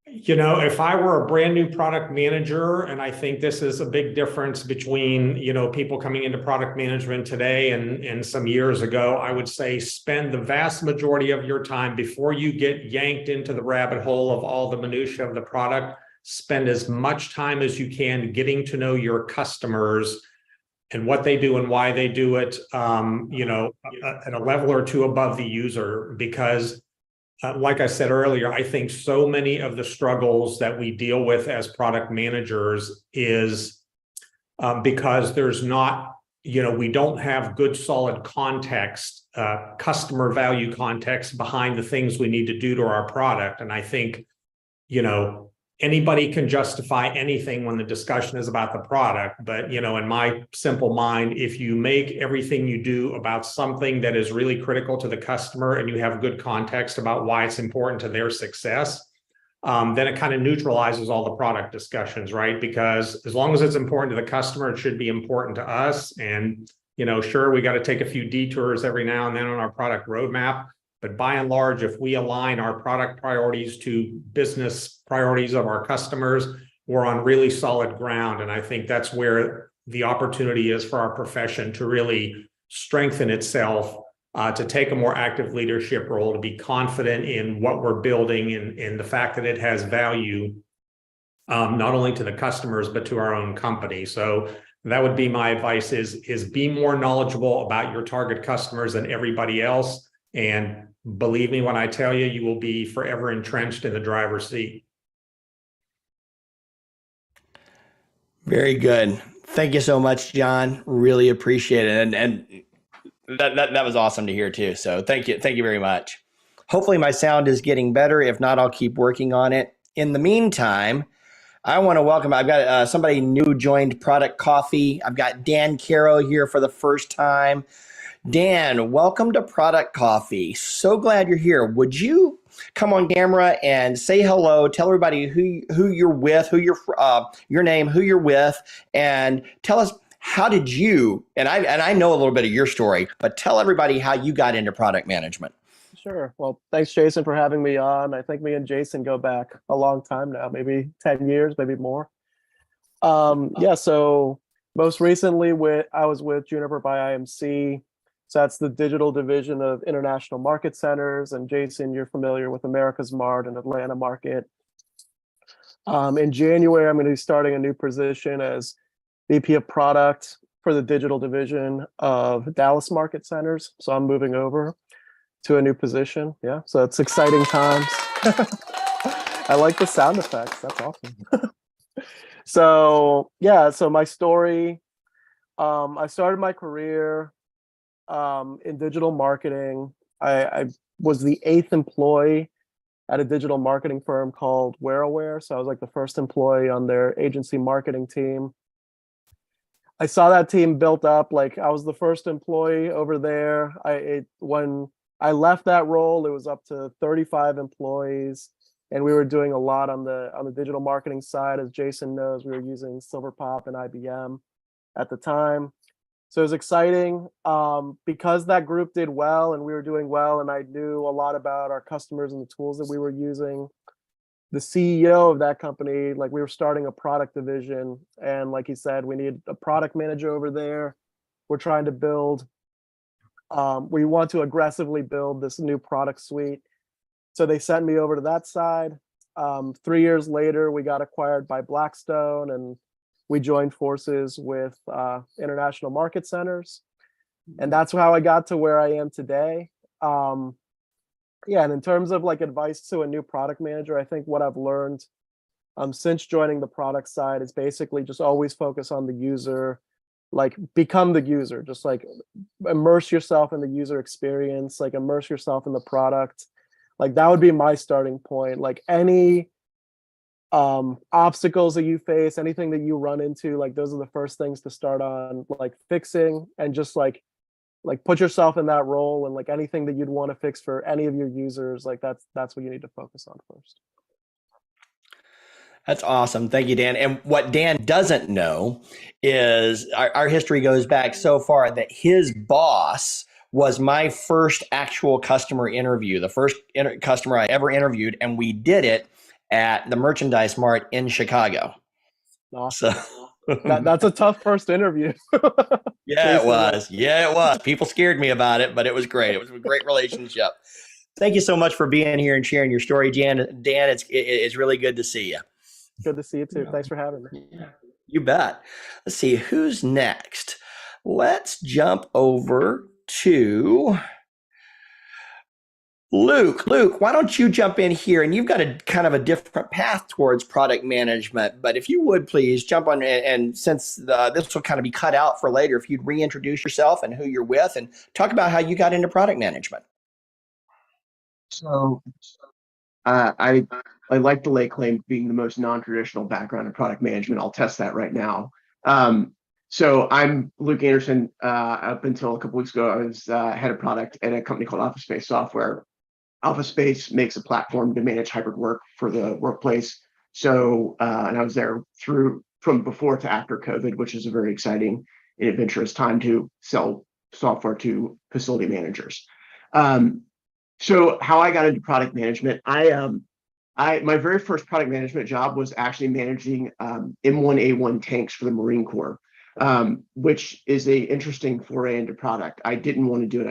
If I were a brand new product manager, and I think this is a big difference between, people coming into product management today and some years ago, I would say spend the vast majority of your time before you get yanked into the rabbit hole of all the minutia of the product. Spend as much time as you can getting to know your customers and what they do and why they do it, at a level or two above the user, because like I said earlier, I think so many of the struggles that we deal with as product managers is because there's not, we don't have good solid context, customer value context behind the things we need to do to our product. And I think, anybody can justify anything when the discussion is about the product. But, in my simple mind, if you make everything you do about something that is really critical to the customer and you have good context about why it's important to their success, then it kind of neutralizes all the product discussions, right? Because as long as it's important to the customer, it should be important to us. And, sure, we got to take a few detours every now and then on our product roadmap. But by and large, if we align our product priorities to business priorities of our customers, we're on really solid ground. And I think that's where the opportunity is for our profession to really strengthen itself to take a more active leadership role, to be confident in what we're building and the fact that it has value, not only to the customers, but to our own company. So that would be my advice is be more knowledgeable about your target customers than everybody else. And believe me when I tell you, you will be forever entrenched in the driver's seat. Very good. Thank you so much, John. Really appreciate it. And that was awesome to hear too. So thank you very much. Hopefully my sound is getting better. If not, I'll keep working on it. In the meantime, I want to welcome, I've got somebody new joined Product Coffee. I've got Dan Caro here for the first time. Dan, welcome to Product Coffee. So glad you're here. Would you come on camera and say hello, tell everybody who you're with, who you're your name, who you're with, and tell us how did you, and I know a little bit of your story, but tell everybody how you got into product management. Sure. Well, thanks, Jason, for having me on. I think me and Jason go back a long time now, maybe 10 years, maybe more. Yeah, so most recently I was with Juniper by IMC. So that's the digital division of International Market Centers. And Jason, you're familiar with America's Mart and Atlanta Market. In January, I'm going to be starting a new position as VP of Product for the digital division of Dallas Market Centers. So I'm moving over to a new position. Yeah, so it's exciting times. I like the sound effects. That's awesome. So yeah, so my story, I started my career in digital marketing. I was the 8th employee at a digital marketing firm called WearAware. So I was like the first employee on their agency marketing team. I saw that team built up. Like I was the first employee over there. When I left that role, it was up to 35 employees, and we were doing a lot on the digital marketing side. As Jason knows, we were using Silverpop and IBM at the time. So it was exciting because that group did well and we were doing well, and I knew a lot about our customers and the tools that we were using. The CEO of that company, like we were starting a product division, and like he said, we need a product manager over there. We're trying to build, we want to aggressively build this new product suite. So they sent me over to that side. 3 years later, we got acquired by Blackstone, and we joined forces with International Market Centers. And that's how I got to where I am today. Yeah, and in terms of like advice to a new product manager, I think what I've learned since joining the product side is basically just always focus on the user, like become the user, just like immerse yourself in the user experience, like immerse yourself in the product. Like that would be my starting point. Like any obstacles that you face, anything that you run into, like those are the first things to start on, like fixing, and just like put yourself in that role, and like anything that you'd want to fix for any of your users, like that's what you need to focus on first. That's awesome. Thank you, Dan. And what Dan doesn't know is our history goes back so far that his boss was my first actual customer interview, the first customer I ever interviewed, and we did it at the Merchandise Mart in Chicago. Awesome. So that's a tough first interview. Yeah, it was. Yeah, it was. People scared me about it, but it was great. It was a great relationship. Thank you so much for being here and sharing your story, Dan. It's really good to see you. Good to see you too. Thanks for having me. You bet. Let's see who's next. Let's jump over to Luke. Luke, why don't you jump in here? And you've got a kind of a different path towards product management, but if you would please jump on, and since this will kind of be cut out for later, if you'd reintroduce yourself and who you're with and talk about how you got into product management. So I like to lay claim to being the most non-traditional background in product management. I'll test that right now. So I'm Luke Anderson. Up until a couple weeks ago, I was head of product at a company called Office Space Software. Office Space makes a platform to manage hybrid work for the workplace. So, and I was there from before to after COVID, which is a very exciting and adventurous time to sell software to facility managers. So how I got into product management, my very first product management job was actually managing M1A1 tanks for the Marine Corps. which is a interesting foray into product. I didn't want to do it.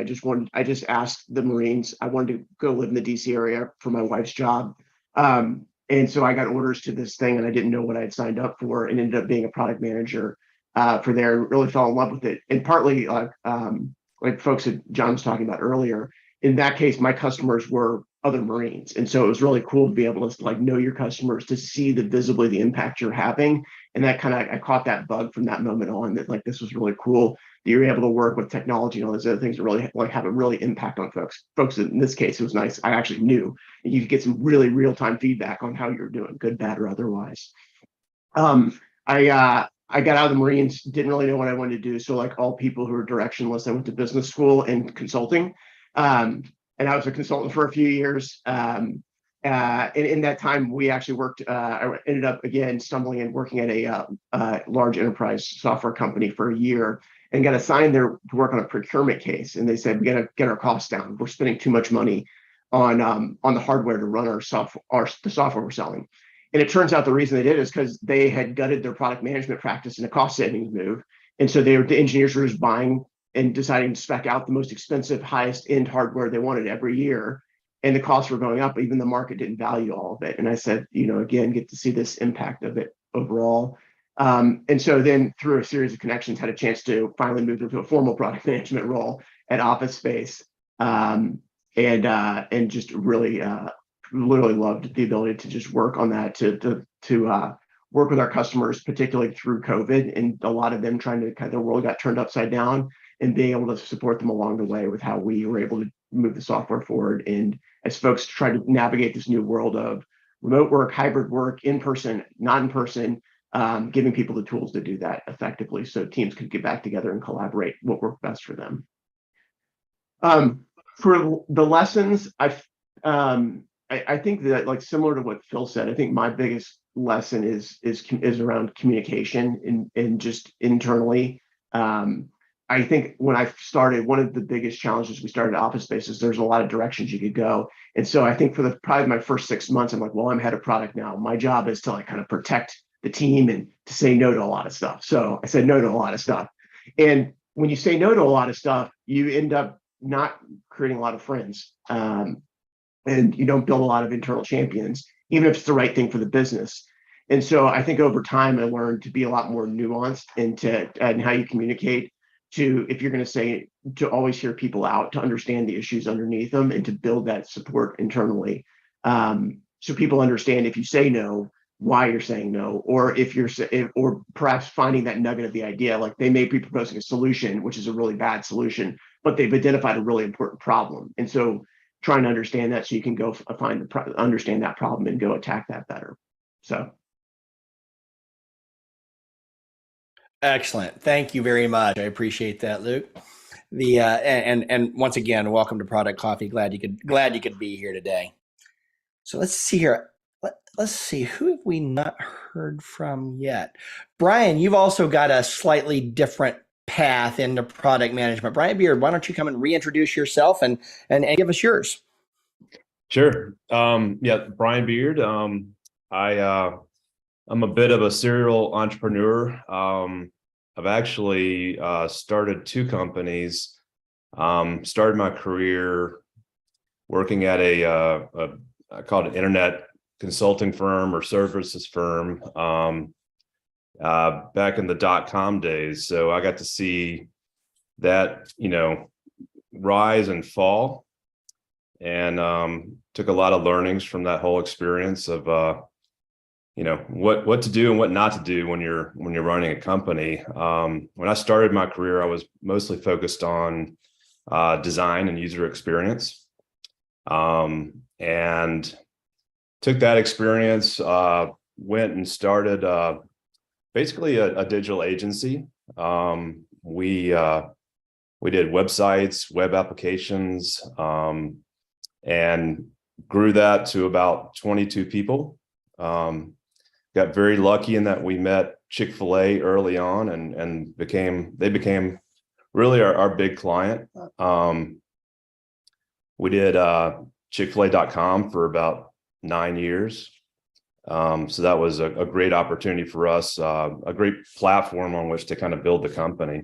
I just asked the Marines. I wanted to go live in the DC area for my wife's job. And so I got orders to this thing and I didn't know what I had signed up for, and ended up being a product manager for there. Really fell in love with it. And partly like folks that John was talking about earlier, in that case, my customers were other Marines. And so it was really cool to be able to like know your customers, to see the visibly the impact you're having. And that kind of, I caught that bug from that moment on, that like, this was really cool that you're able to work with technology and all those other things that really like have a really impact on folks. In this case, it was nice. I actually knew, and you could get some really real-time feedback on how you're doing, good, bad, or otherwise. I got out of the Marines, didn't really know what I wanted to do. So like all people who are directionless, I went to business school and consulting. And I was a consultant for a few years. And in that time, we actually worked, I ended up again stumbling and working at a large enterprise software company for a year, and got assigned there to work on a procurement case. And they said, we got to get our costs down. We're spending too much money on the hardware to run the software we're selling. And it turns out the reason they did is because they had gutted their product management practice in a cost savings move. And so the engineers were just buying and deciding to spec out the most expensive, highest end hardware they wanted every year. And the costs were going up, even the market didn't value all of it. And I said, again, get to see this impact of it overall. And so then through a series of connections, had a chance to finally move into a formal product management role at Office Space. And just really, literally loved the ability to just work on that, to work with our customers, particularly through COVID, and a lot of them trying to their world got turned upside down, and being able to support them along the way with how we were able to move the software forward. And as folks try to navigate this new world of remote work, hybrid work, in person, not in person, giving people the tools to do that effectively so teams could get back together and collaborate what worked best for them. For the lessons, I think that, like, similar to what Phil said, I think my biggest lesson is around communication and just internally. I think when I started, one of the biggest challenges we started at Office Space is there's a lot of directions you could go. And so I think for probably my first 6 months, I'm like, well, I'm head of product now. My job is to like kind of protect the team and to say no to a lot of stuff. So I said no to a lot of stuff. And when you say no to a lot of stuff, you end up not creating a lot of friends. And you don't build a lot of internal champions, even if it's the right thing for the business. And so I think over time, I learned to be a lot more nuanced and how you communicate, to, if you're going to say, to always hear people out, to understand the issues underneath them, and to build that support internally. So people understand if you say no, why you're saying no, or or perhaps finding that nugget of the idea, like they may be proposing a solution, which is a really bad solution, but they've identified a really important problem. And so trying to understand that so you can go understand that problem and go attack that better. So. Excellent. Thank you very much. I appreciate that, Luke. And once again, welcome to Product Coffee. Glad you could be here today. So let's see here. Let's see, who have we not heard from yet? Brian, you've also got a slightly different path into product management. Brian Beard, why don't you come and reintroduce yourself and give us yours? Sure. Yeah, Brian Beard. I'm a bit of a serial entrepreneur. I've actually started 2 companies. Started my career working at I call it an internet consulting firm or services firm back in the .com days. So I got to see that, rise and fall, and took a lot of learnings from that whole experience of what to do and what not to do when you're running a company. When I started my career, I was mostly focused on design and user experience, and took that experience, went and started basically a digital agency. We did websites, web applications, and grew that to about 22 people. Got very lucky in that we met Chick-fil-A early on, and they became really our big client. We did Chick-fil-A.com for about 9 years. So that was a great opportunity for us, a great platform on which to kind of build the company.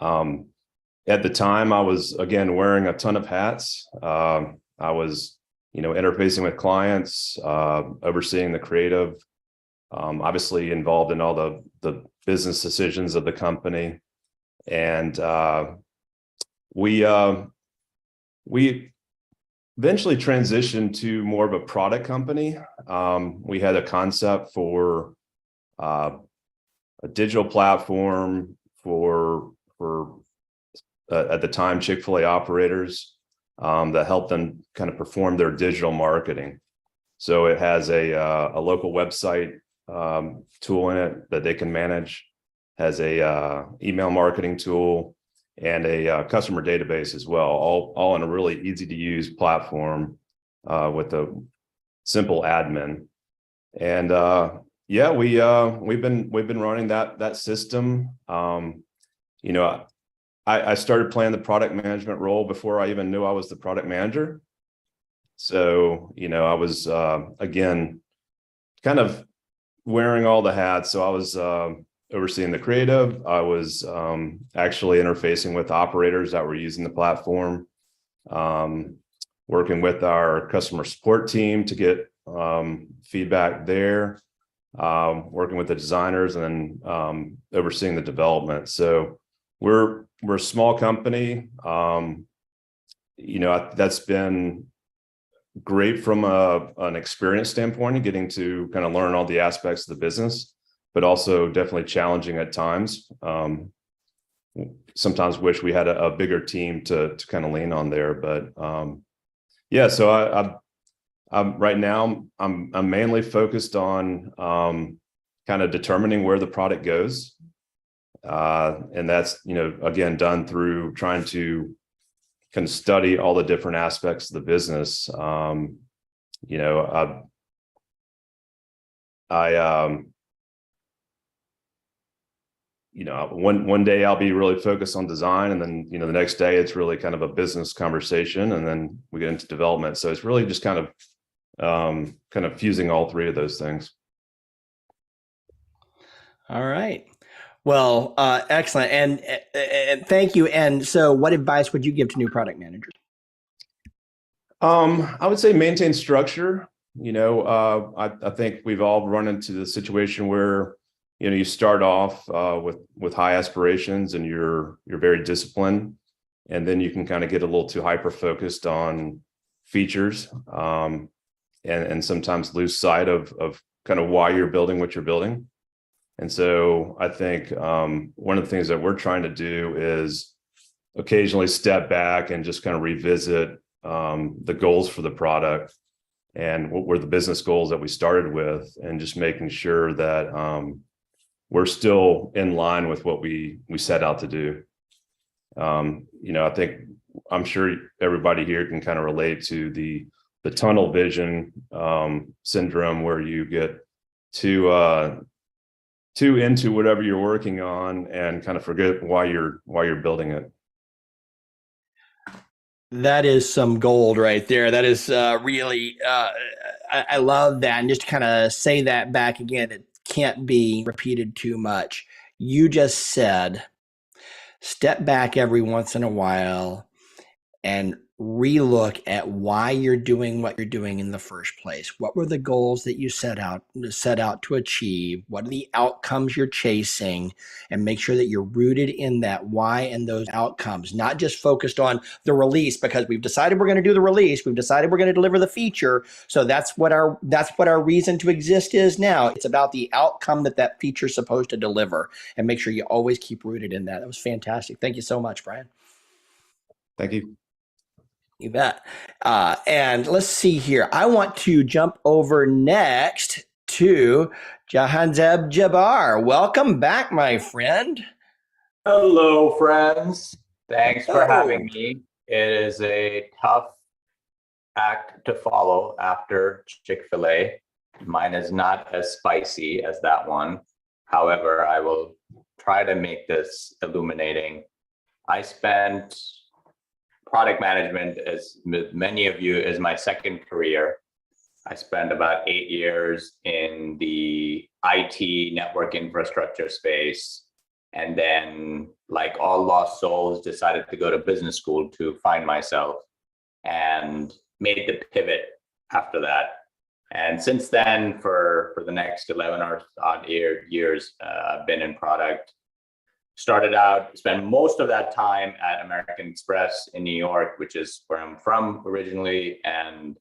At the time, I was, again, wearing a ton of hats. I was, interfacing with clients, overseeing the creative, obviously involved in all the business decisions of the company. And we eventually transitioned to more of a product company. We had a concept for a digital platform for at the time Chick-fil-A operators that helped them kind of perform their digital marketing. So it has a local website tool in it that they can manage, has a email marketing tool, and a customer database as well, all in a really easy to use platform with a simple admin. And yeah, we've been running that system. I started playing the product management role before I even knew I was the product manager. So, I was again kind of wearing all the hats. So I was overseeing the creative. I was actually interfacing with operators that were using the platform, working with our customer support team to get feedback there, working with the designers, and then overseeing the development. So we're a small company. That's been great from an experience standpoint and getting to kind of learn all the aspects of the business, but also definitely challenging at times. Sometimes wish we had a bigger team to kind of lean on there, but yeah. So I'm right now I'm mainly focused on kind of determining where the product goes, and that's again done through trying to kind of study all the different aspects of the business. One day I'll be really focused on design, and then the next day it's really kind of a business conversation, and then we get into development. So it's really just kind of fusing all three of those things. All right. Well, excellent, and thank you. And so, what advice would you give to new product managers? I would say maintain structure. I think we've all run into the situation where you start off with high aspirations and you're very disciplined, and then you can kind of get a little too hyper focused on features, and sometimes lose sight of kind of why you're building what you're building. And so I think one of the things that we're trying to do is occasionally step back and just kind of revisit the goals for the product and what were the business goals that we started with, and just making sure that we're still in line with what we set out to do. I'm sure everybody here can kind of relate to the tunnel vision syndrome, where you get too into whatever you're working on and kind of forget why you're building it. That is some gold right there. That is really, I love that. And just to kind of say that back again, it can't be repeated too much. You just said, step back every once in a while and relook at why you're doing what you're doing in the first place. What were the goals that you set out to achieve? What are the outcomes you're chasing? And make sure that you're rooted in that why and those outcomes, not just focused on the release, because we've decided we're going to do the release. We've decided we're going to deliver the feature. So that's what our reason to exist is now. It's about the outcome that feature is supposed to deliver, and make sure you always keep rooted in that. That was fantastic. Thank you so much, Brian. Thank you. You bet. And let's see here. I want to jump over next to Jahanzeb Jabbar. Welcome back, my friend. Hello, friends. Thanks for having me. It is a tough act to follow after Chick-fil-A. Mine is not as spicy as that one. However, I will try to make this illuminating. I spent product management, as with many of you, is my second career. I spent about 8 years in the IT network infrastructure space. And then, like all lost souls, decided to go to business school to find myself and made the pivot after that. And since then, for the next 11 or odd years, I've been in product. Started out, spent most of that time at American Express in New York, which is where I'm from originally, and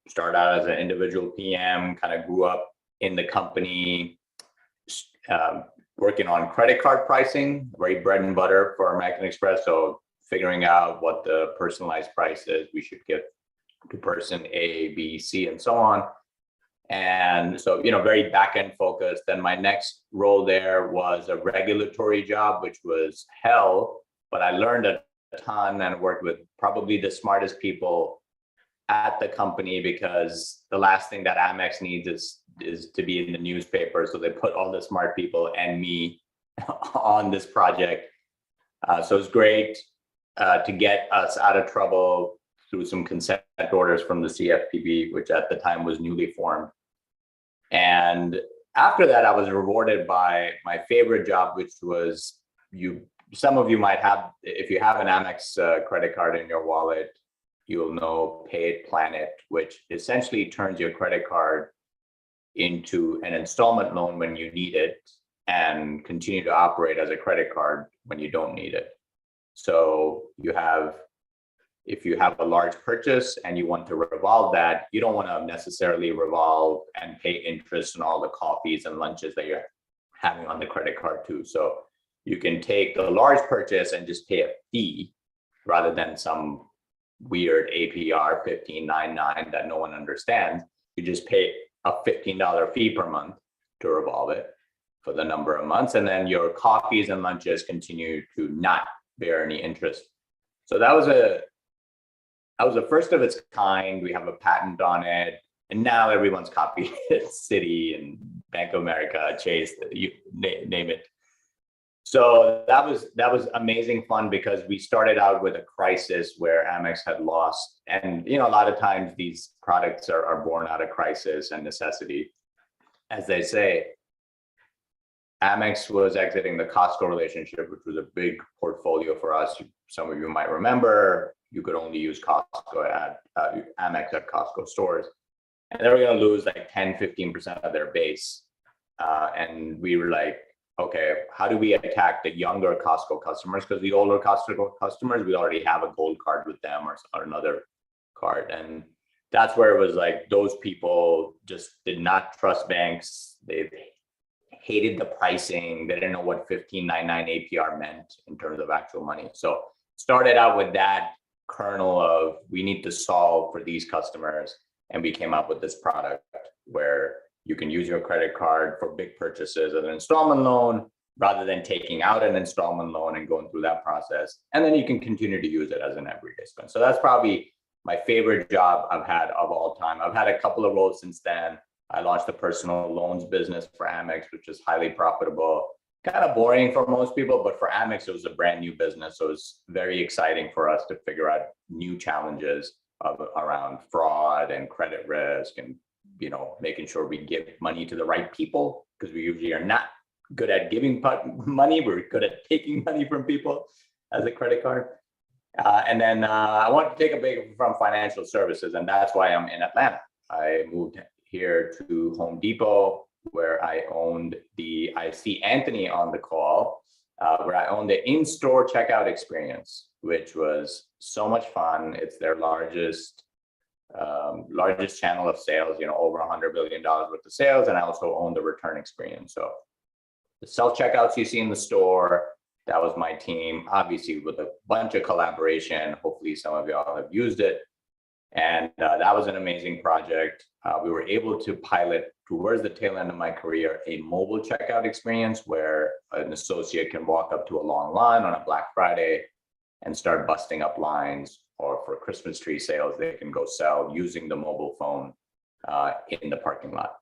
started out as an individual PM, kind of grew up in the company, working on credit card pricing, very bread and butter for American Express. So figuring out what the personalized price is we should give to person A, B, C, and so on. And so, very back-end focused. Then my next role there was a regulatory job, which was hell, but I learned a ton and worked with probably the smartest people at the company, because the last thing that Amex needs is to be in the newspaper. So they put all the smart people and me on this project. So it's great to get us out of trouble through some consent orders from the CFPB, which at the time was newly formed. And after that, I was rewarded by my favorite job, which was some of you might have, if you have an Amex credit card in your wallet, you'll know Pay It, Plan It, which essentially turns your credit card into an installment loan when you need it and continue to operate as a credit card when you don't need it. So if you have a large purchase and you want to revolve that, you don't want to necessarily revolve and pay interest on all the coffees and lunches that you're having on the credit card too. So you can take the large purchase and just pay a fee rather than some weird APR 15.99 that no one understands. You just pay a $15 fee per month to revolve it for the number of months, and then your coffees and lunches continue to not bear any interest. So that was a first of its kind. We have a patent on it, and now everyone's copied it. Citi and Bank of America, Chase, you name it. So that was amazing fun, because we started out with a crisis where Amex had lost, and a lot of times these products are born out of crisis and necessity. As they say, Amex was exiting the Costco relationship, which was a big portfolio for us. Some of you might remember, you could only use Costco Amex at Costco stores, and they were going to lose like 10-15% of their base. And we were like, okay, how do we attack the younger Costco customers? Because the older Costco customers, we already have a gold card with them or another card. And that's where it was like, those people just did not trust banks. They hated the pricing. They didn't know what 15.99 APR meant in terms of actual money. So started out with that kernel of, we need to solve for these customers. And we came up with this product where you can use your credit card for big purchases as an installment loan, rather than taking out an installment loan and going through that process. And then you can continue to use it as an everyday spend. So that's probably my favorite job I've had of all time. I've had a couple of roles since then. I launched a personal loans business for Amex, which is highly profitable. Kind of boring for most people, but for Amex, it was a brand new business. So it was very exciting for us to figure out new challenges around fraud and credit risk, and making sure we give money to the right people, because we usually are not good at giving money. We're good at taking money from people as a credit card. And then I wanted to take a break from financial services, and that's why I'm in Atlanta. I moved here to Home Depot, where I see Anthony on the call, where I owned the in-store checkout experience, which was so much fun. It's their largest channel of sales, over $100 billion worth of sales. And I also own the return experience. So the self-checkouts you see in the store, that was my team, obviously with a bunch of collaboration. Hopefully some of y'all have used it. And that was an amazing project. We were able to pilot, towards the tail end of my career, a mobile checkout experience where an associate can walk up to a long line on a Black Friday and start busting up lines, or for Christmas tree sales, they can go sell using the mobile phone in the parking lot.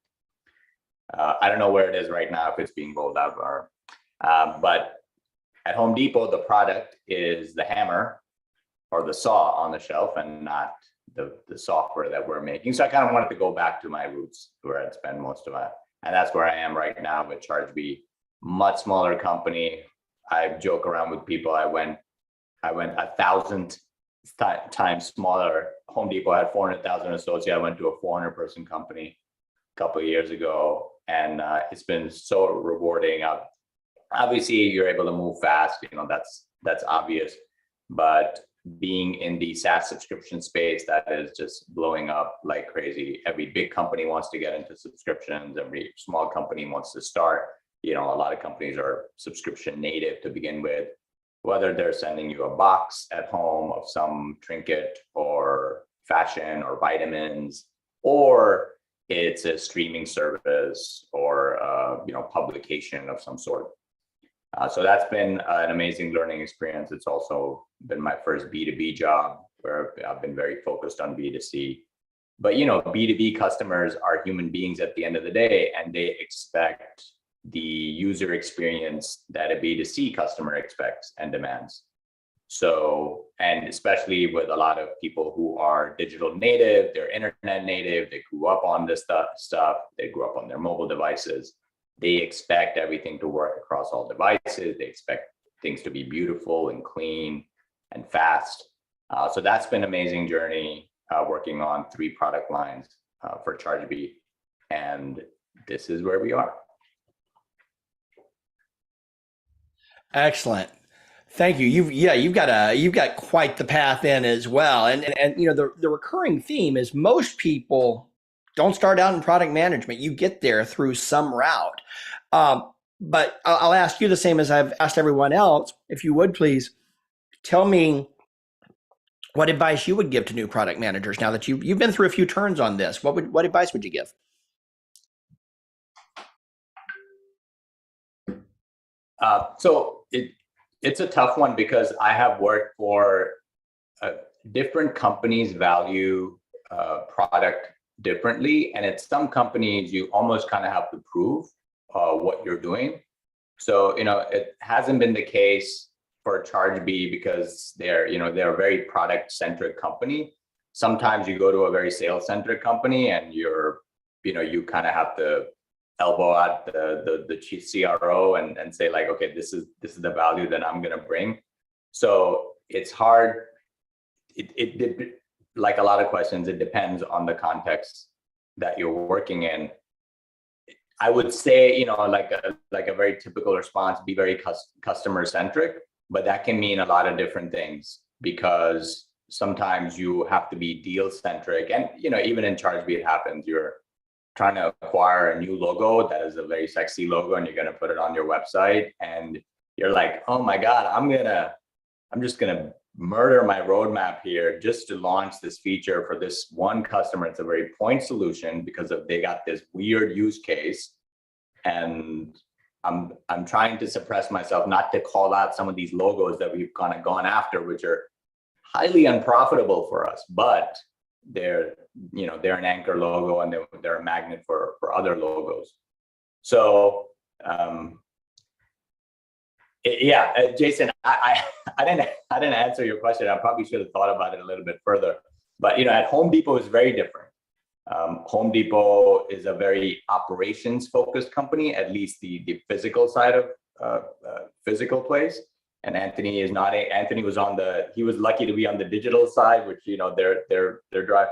I don't know where it is right now, if it's being rolled out, but at Home Depot, the product is the hammer or the saw on the shelf, and not the software that we're making. So I kind of wanted to go back to my roots where I'd spend most of my, and that's where I am right now with ChargeBee. Much smaller company. I joke around with people. I went 1,000 times smaller. Home Depot had 400,000 associates. I went to a 400-person company a couple of years ago, and it's been so rewarding. Obviously, you're able to move fast. That's obvious, but being in the SaaS subscription space that is just blowing up like crazy. Every big company wants to get into subscriptions. Every small company wants to start. A lot of companies are subscription native to begin with, whether they're sending you a box at home of some trinket or fashion or vitamins, or it's a streaming service or publication of some sort. So that's been an amazing learning experience. It's also been my first B2B job where I've been very focused on B2C. But B2B customers are human beings at the end of the day, and they expect the user experience that a B2C customer expects and demands. So, and especially with a lot of people who are digital native, they're internet native, they grew up on this stuff, they grew up on their mobile devices. They expect everything to work across all devices. They expect things to be beautiful and clean and fast. So that's been an amazing journey working on 3 product lines for ChargeBee. And this is where we are. Excellent. Thank you. You've got quite the path in as well. And the recurring theme is most people don't start out in product management. You get there through some route. But I'll ask you the same as I've asked everyone else. If you would please tell me what advice you would give to new product managers now that you've been through a few turns on this. What advice would you give? So it's a tough one because I have worked for different companies value product differently. And at some companies, you almost kind of have to prove what you're doing. So, it hasn't been the case for ChargeBee because they're a very product centric company. Sometimes you go to a very sales centric company and you kind of have to elbow out the chief CRO and say like, okay, this is the value that I'm going to bring. So it's hard. It like a lot of questions, it depends on the context that you're working in. I would say, like a very typical response, be very customer centric, but that can mean a lot of different things because sometimes you have to be deal centric. And, even in ChargeBee, it happens. You're trying to acquire a new logo that is a very sexy logo and you're going to put it on your website and you're like, oh my God, I'm just going to murder my roadmap here just to launch this feature for this one customer. It's a very point solution because they got this weird use case. And I'm trying to suppress myself not to call out some of these logos that we've kind of gone after, which are highly unprofitable for us, but they're an anchor logo and they're a magnet for other logos. So Jason, I didn't answer your question. I probably should have thought about it a little bit further. But at Home Depot is very different. Home Depot is a very operations focused company, at least the physical side of physical place. And Anthony is not. Anthony was he was lucky to be on the digital side, which their drive.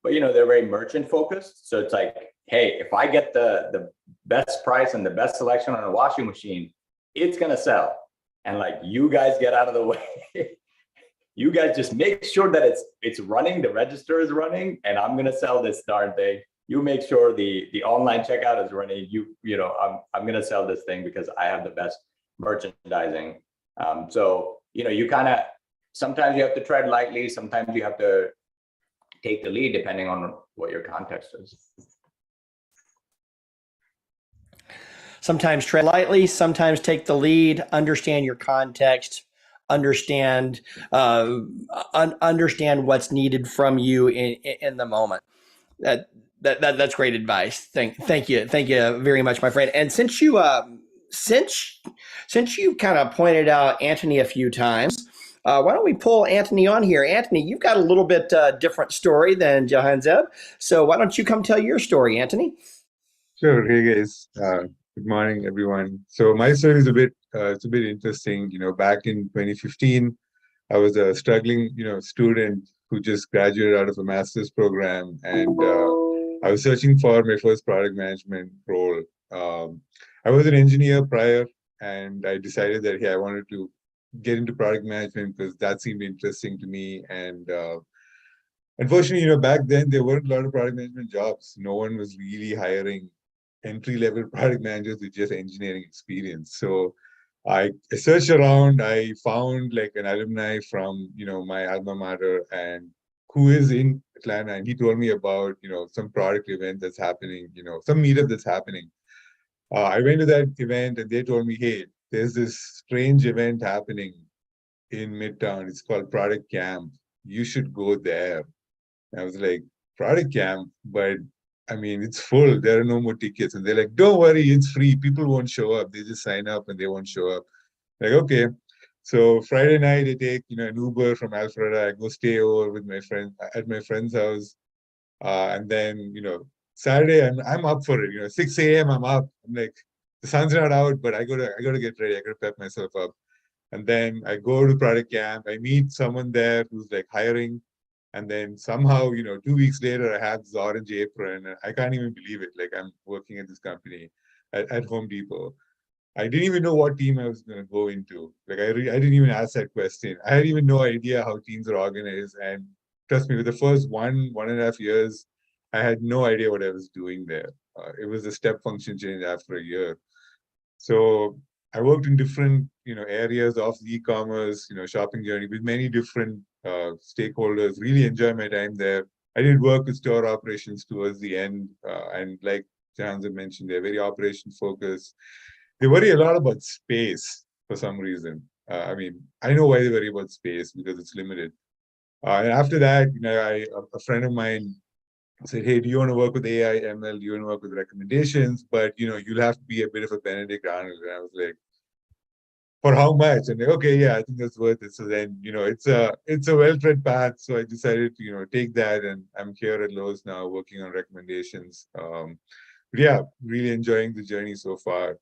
But they're very merchant focused. So it's like, hey, if I get the best price and the best selection on a washing machine, it's gonna sell. And like, you guys get out of the way. You guys just make sure that it's running, the register is running, and I'm gonna sell this darn thing. You make sure the online checkout is running. I'm gonna sell this thing because I have the best merchandising. So you kind of, sometimes you have to tread lightly, sometimes you have to take the lead depending on what your context is. Sometimes tread lightly, sometimes take the lead, understand your context, understand what's needed from you in the moment. That's great advice. Thank you very much, my friend. And since you kind of pointed out Anthony a few times, Why don't we pull Anthony on here? Anthony, you've got a little bit different story than Jahan Zeb. So why don't you come tell your story, Anthony? Sure. Hey guys. Good morning, everyone. So my story is it's a bit interesting. Back in 2015, I was a struggling, student who just graduated out of a master's program, and I was searching for my first product management role. I was an engineer prior, and I decided that hey, I wanted to get into product management because that seemed interesting to me. And unfortunately, back then there weren't a lot of product management jobs. No one was really hiring entry-level product managers with just engineering experience. So I searched around. I found like an alumni from my alma mater, and who is in Atlanta, and he told me about some product event that's happening, some meetup that's happening. I went to that event, and they told me, hey, there's this strange event happening in Midtown. It's called Product Camp. You should go there. And I was like, Product Camp, but I mean, it's full. There are no more tickets. And they're like, don't worry, it's free. People won't show up. They just sign up and they won't show up. Like, okay. So Friday night, I take, an Uber from Alpharetta. I go stay over with my friend at my friend's house. And then, Saturday, I'm up for it. 6 a.m. I'm up. I'm like, the sun's not out, but I gotta get ready. I gotta pep myself up. And then I go to Product Camp. I meet someone there who's like hiring. And then somehow, 2 weeks later, I have this orange apron. And I can't even believe it. Like I'm working at this company at Home Depot. I didn't even know what team I was going to go into. Like I didn't even ask that question. I had even no idea how teams are organized. And trust me, with the first 1.5 years, I had no idea what I was doing there. It was a step function change after a year. So I worked in different, areas of the e-commerce, shopping journey with many different stakeholders. Really enjoy my time there. I did work with store operations towards the end, and like Janza mentioned, they're very operation focused. They worry a lot about space for some reason. I mean, I know why they worry about space because it's limited. And after that, a friend of mine said, hey, do you want to work with AI, ML? Do you want to work with recommendations? But, you'll have to be a bit of a Benedict Arnold. And I was like, for how much? And like, okay, yeah, I think that's worth it. So then, it's a well-tread path. So I decided to, take that, and I'm here at Lowe's now working on recommendations. But yeah, really enjoying the journey so far.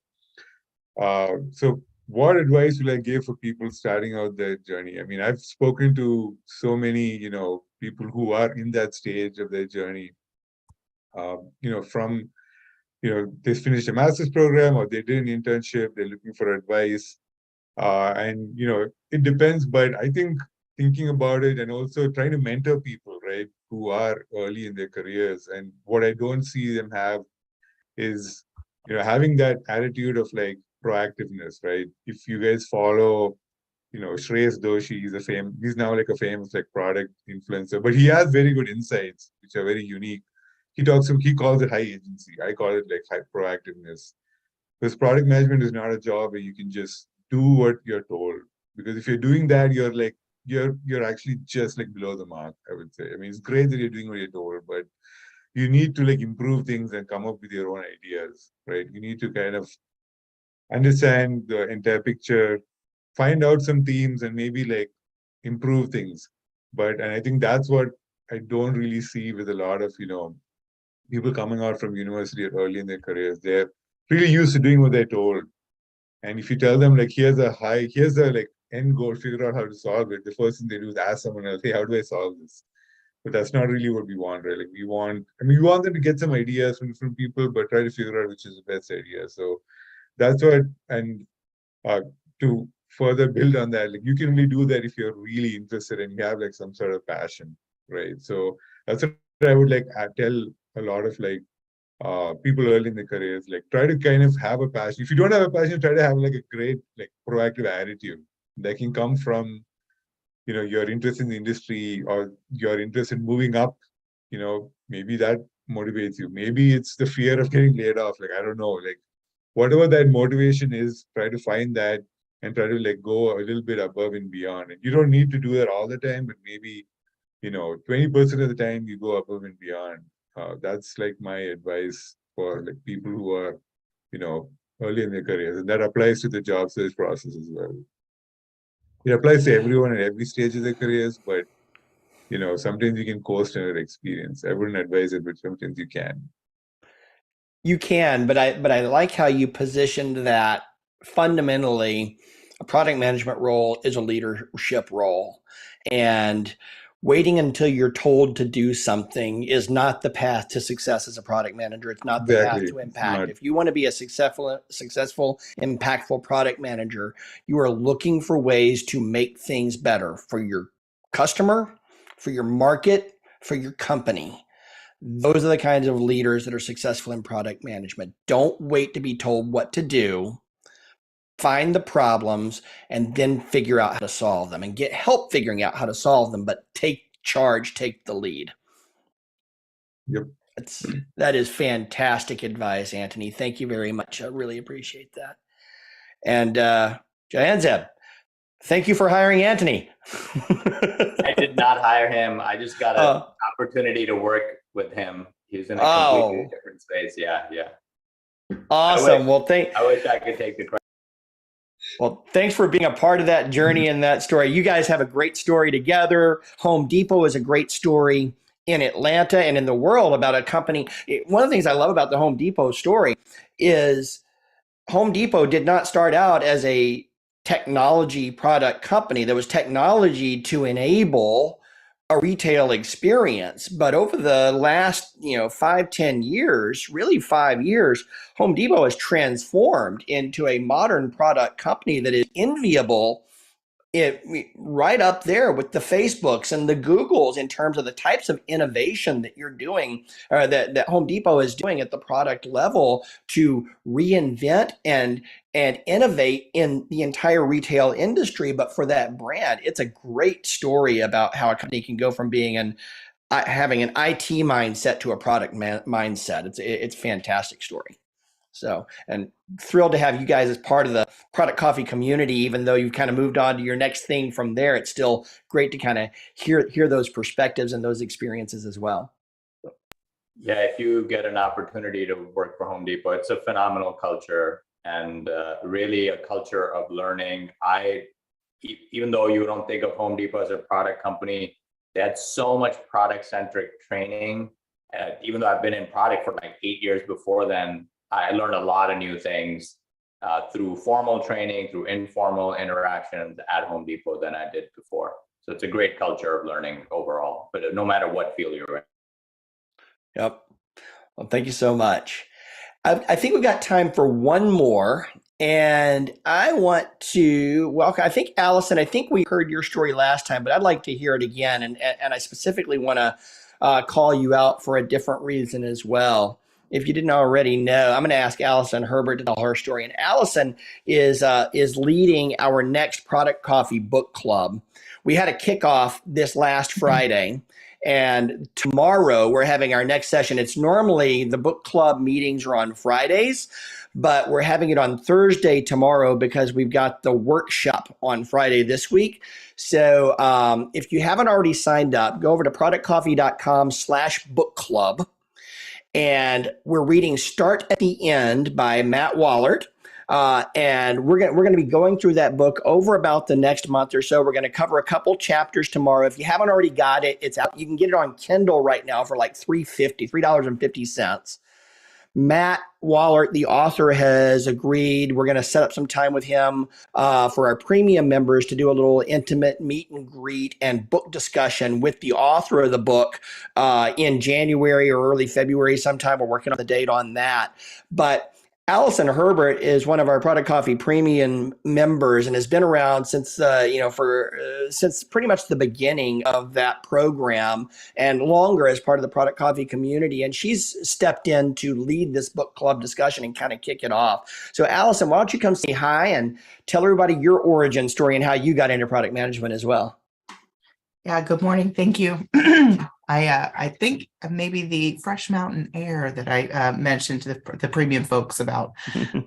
So what advice will I give for people starting out their journey? I mean, I've spoken to so many, people who are in that stage of their journey, from, they finished a master's program or they did an internship, they're looking for advice. And, it depends, but I think thinking about it and also trying to mentor people, right, who are early in their careers. And what I don't see them have is, having that attitude of like proactiveness, right? If you guys follow, Shreyas Doshi, he's now like a famous like product influencer, but he has very good insights, which are very unique. He calls it high agency. I call it like high proactiveness. Because product management is not a job where you can just do what you're told. Because if you're doing that, you're actually just like below the mark, I would say. I mean, it's great that you're doing what you're told, but you need to like improve things and come up with your own ideas, right? You need to kind of understand the entire picture, find out some themes, and maybe like improve things. And I think that's what I don't really see with a lot of, people coming out from university early in their careers. They're really used to doing what they're told. And if you tell them like, here's the like end goal, figure out how to solve it, the first thing they do is ask someone else, hey, how do I solve this? But that's not really what we want, right? Like we want them to get some ideas from different people, but try to figure out which is the best idea. So that's what, and to further build on that, like you can only do that if you're really interested and you have like some sort of passion, right? So that's what I would like tell a lot of like people early in their careers, like try to kind of have a passion. If you don't have a passion, try to have like a great like proactive attitude that can come from your interest in the industry or your interest in moving up. Maybe that motivates you. Maybe it's the fear of getting laid off. Like I don't know, like whatever that motivation is, try to find that and try to like go a little bit above and beyond. And you don't need to do that all the time, but maybe 20% of the time you go above and beyond. That's like my advice for like people who are early in their careers, and that applies to the job search process as well. it applies to everyone at every stage of their careers, but sometimes you can coast under experience. I wouldn't advise it, but sometimes you can. You can, but I like how you positioned that. Fundamentally, a product management role is a leadership role, and waiting until you're told to do something is not the path to success as a product manager. It's not the path Exactly. to It's impact. not. If you want to be a successful, impactful product manager, you are looking for ways to make things better for your customer, for your market, for your company. Those are the kinds of leaders that are successful in product management. Don't wait to be told what to do. Find the problems and then figure out how to solve them and get help figuring out how to solve them, but take charge, take the lead. Yep. That is fantastic advice, Anthony. Thank you very much. I really appreciate that. And Jahanzeb, thank you for hiring Anthony. I did not hire him. I just got an opportunity to work with him. He's in a completely different space. Yeah. Awesome. I wish I could take the credit. Well, thanks for being a part of that journey and that story. You guys have a great story together. Home Depot is a great story in Atlanta and in the world about a company. One of the things I love about the Home Depot story is Home Depot did not start out as a technology product company. There was technology to enable a retail experience. But over the last, 5-10 years, really 5 years, Home Depot has transformed into a modern product company that is enviable, right up there with the Facebooks and the Googles in terms of the types of innovation that you're doing, or that Home Depot is doing at the product level to reinvent and innovate in the entire retail industry. But for that brand, it's a great story about how a company can go from being having an IT mindset to a product mindset. It's a fantastic story. So, and thrilled to have you guys as part of the Product Coffee community, even though you've kind of moved on to your next thing from there. It's still great to kind of hear those perspectives and those experiences as well. Yeah, if you get an opportunity to work for Home Depot, it's a phenomenal culture and really a culture of learning. Even though you don't think of Home Depot as a product company, they had so much product-centric training. Even though I've been in product for like 8 years before then, I learned a lot of new things through formal training, through informal interactions at Home Depot than I did before. So it's a great culture of learning overall, but no matter what field you're in. Yep. Well, thank you so much. I think we've got time for one more. And I want to welcome, I think, Allison, I think we heard your story last time, but I'd like to hear it again. And I specifically want to call you out for a different reason as well. If you didn't already know, I'm going to ask Allison Herbert to tell her story. And Allison is leading our next Product Coffee book club. We had a kickoff this last Friday, and tomorrow we're having our next session. It's normally the book club meetings are on Fridays, but we're having it on Thursday tomorrow because we've got the workshop on Friday this week. So if you haven't already signed up, go over to productcoffee.com/book club. And we're reading Start at the End by Matt Wallert. And we're going to be going through that book over about the next month or so. We're going to cover a couple chapters tomorrow. If you haven't already got it, it's out. You can get it on Kindle right now for like $3.50. Matt Wallert, the author, has agreed. We're going to set up some time with him for our premium members to do a little intimate meet and greet and book discussion with the author of the book in January or early February sometime. We're working on the date on that. But Allison Herbert is one of our Product Coffee premium members and has been around since since pretty much the beginning of that program and longer as part of the Product Coffee community. And she's stepped in to lead this book club discussion and kind of kick it off. So Allison, why don't you come say hi and tell everybody your origin story and how you got into product management as well. Yeah, good morning. Thank you. I think maybe the fresh mountain air that I mentioned to the premium folks about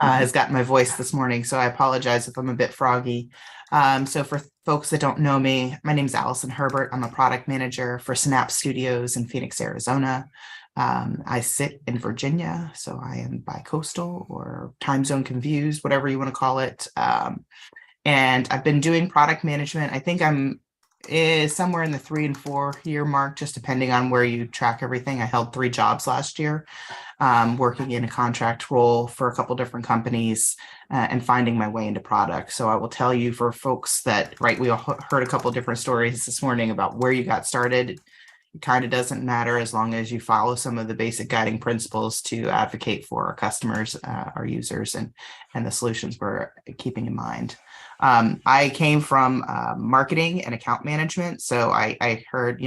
has gotten my voice this morning. So I apologize if I'm a bit froggy. So for folks that don't know me, my name is Allison Herbert. I'm a product manager for Synapse Studios in Phoenix, Arizona. I sit in Virginia, so I am bi-coastal or time zone confused, whatever you want to call it. And I've been doing product management. I think I'm somewhere in the 3 and 4 year mark, just depending on where you track everything. I held 3 jobs last year, working in a contract role for a couple different companies and finding my way into product. So I will tell you, for folks that, right, we all heard a couple different stories this morning about where you got started. It kind of doesn't matter as long as you follow some of the basic guiding principles to advocate for our customers, our users, and the solutions we're keeping in mind. I came from marketing and account management. So I heard,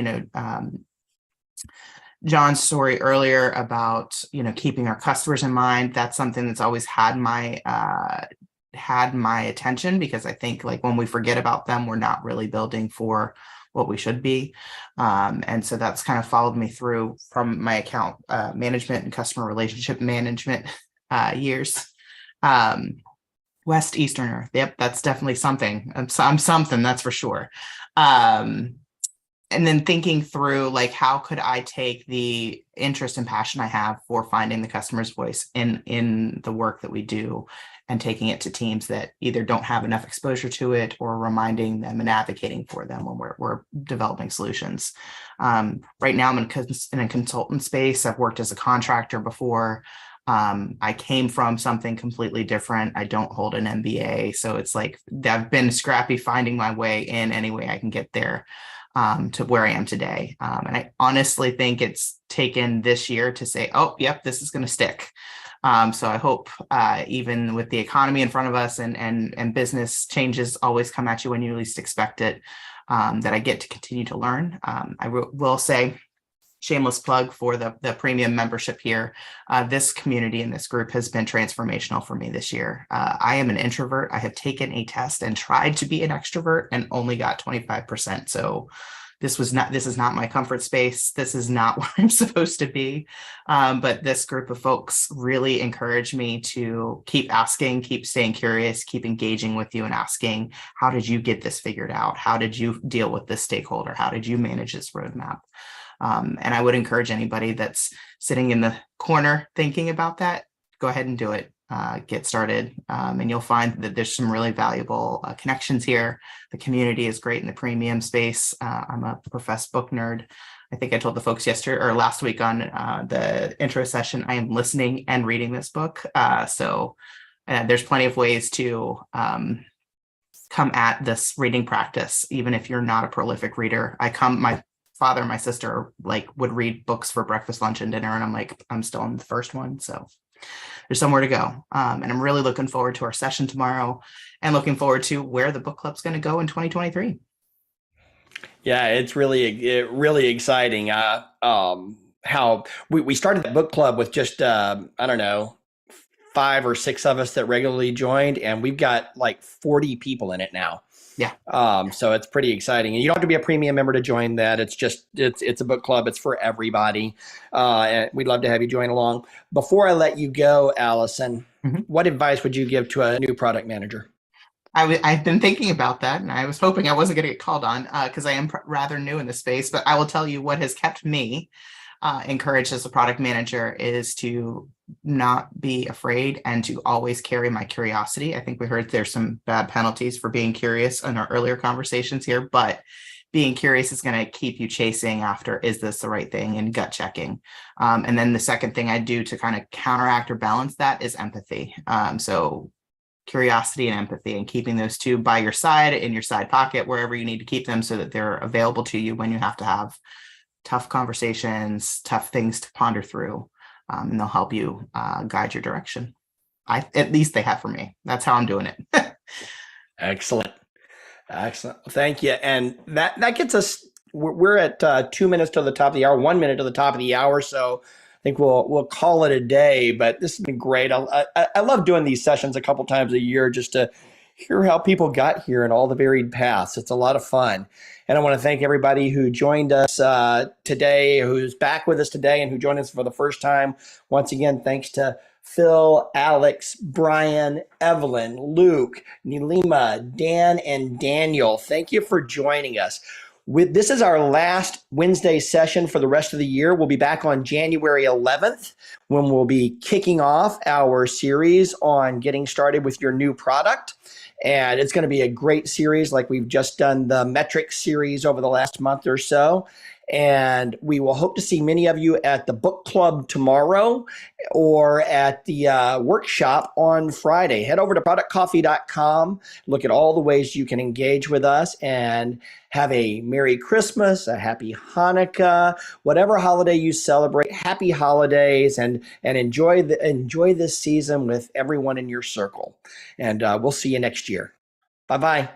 John's story earlier about, keeping our customers in mind. That's something that's always had my attention, because I think, like, when we forget about them, we're not really building for what we should be. And so that's kind of followed me through from my account management and customer relationship management years. West Easterner. Yep, that's definitely something. I'm something, that's for sure. And then thinking through, like, how could I take the interest and passion I have for finding the customer's voice in the work that we do, and taking it to teams that either don't have enough exposure to it, or reminding them and advocating for them when we're developing solutions. Right now I'm in a consultant space. I've worked as a contractor before. I came from something completely different. I don't hold an MBA. So it's like, I've been scrappy finding my way in any way I can get there to where I am today. And I honestly think it's taken this year to say, oh, yep, this is going to stick. So I hope even with the economy in front of us and business changes always come at you when you least expect it, that I get to continue to learn. I will say, shameless plug for the premium membership here. This community and this group has been transformational for me this year. I am an introvert. I have taken a test and tried to be an extrovert and only got 25%. So this is not my comfort space. This is not where I'm supposed to be. But this group of folks really encouraged me to keep asking, keep staying curious, keep engaging with you and asking, how did you get this figured out? How did you deal with this stakeholder? How did you manage this roadmap? And I would encourage anybody that's sitting in the corner thinking about that, go ahead and do it. Get started, and you'll find that there's some really valuable connections here. The community is great in the premium space. I'm a professed book nerd. I think I told the folks yesterday or last week on the intro session, I am listening and reading this book. So there's plenty of ways to come at this reading practice, even if you're not a prolific reader. My father and my sister would read books for breakfast, lunch, and dinner, and I'm like, I'm still on the first one. So there's somewhere to go. And I'm really looking forward to our session tomorrow, and looking forward to where the book club's going to go in 2023. Yeah, it's really exciting. How we started the book club with just, I don't know, 5 or 6 of us that regularly joined, and we've got like 40 people in it now. Yeah. So it's pretty exciting, and you don't have to be a premium member to join that. It's a book club. It's for everybody. And we'd love to have you join along. Before I let you go, Allison, what advice would you give to a new product manager? I've been thinking about that, and I was hoping I wasn't going to get called on because I am rather new in the space. But I will tell you what has kept me encouraged as a product manager is to not be afraid and to always carry my curiosity. I think we heard there's some bad penalties for being curious in our earlier conversations here, but being curious is going to keep you chasing after, is this the right thing, and gut checking. And then the second thing I do to kind of counteract or balance that is empathy. So curiosity and empathy, and keeping those two by your side, in your side pocket, wherever you need to keep them, so that they're available to you when you have to have tough conversations, tough things to ponder through, and they'll help you guide your direction. At least they have for me. That's how I'm doing it. Excellent. Thank you. And that gets us, we're at 2 minutes to the top of the hour, 1 minute to the top of the hour. So I think we'll call it a day, but this has been great. I love doing these sessions a couple times a year just to hear how people got here and all the varied paths. It's a lot of fun. And I want to thank everybody who joined us today, who's back with us today, and who joined us for the first time. Once again, thanks to Phil, Alex, Brian, Evelyn, Luke, Nilima, Dan, and Daniel. Thank you for joining us. This is our last Wednesday session for the rest of the year. We'll be back on January 11th when we'll be kicking off our series on getting started with your new product. And it's going to be a great series, like we've just done the metrics series over the last month or so. And we will hope to see many of you at the book club tomorrow or at the workshop on Friday. Head over to productcoffee.com, look at all the ways you can engage with us, and have a Merry Christmas, a Happy Hanukkah, whatever holiday you celebrate. Happy holidays, and enjoy this season with everyone in your circle. And we'll see you next year. Bye-bye.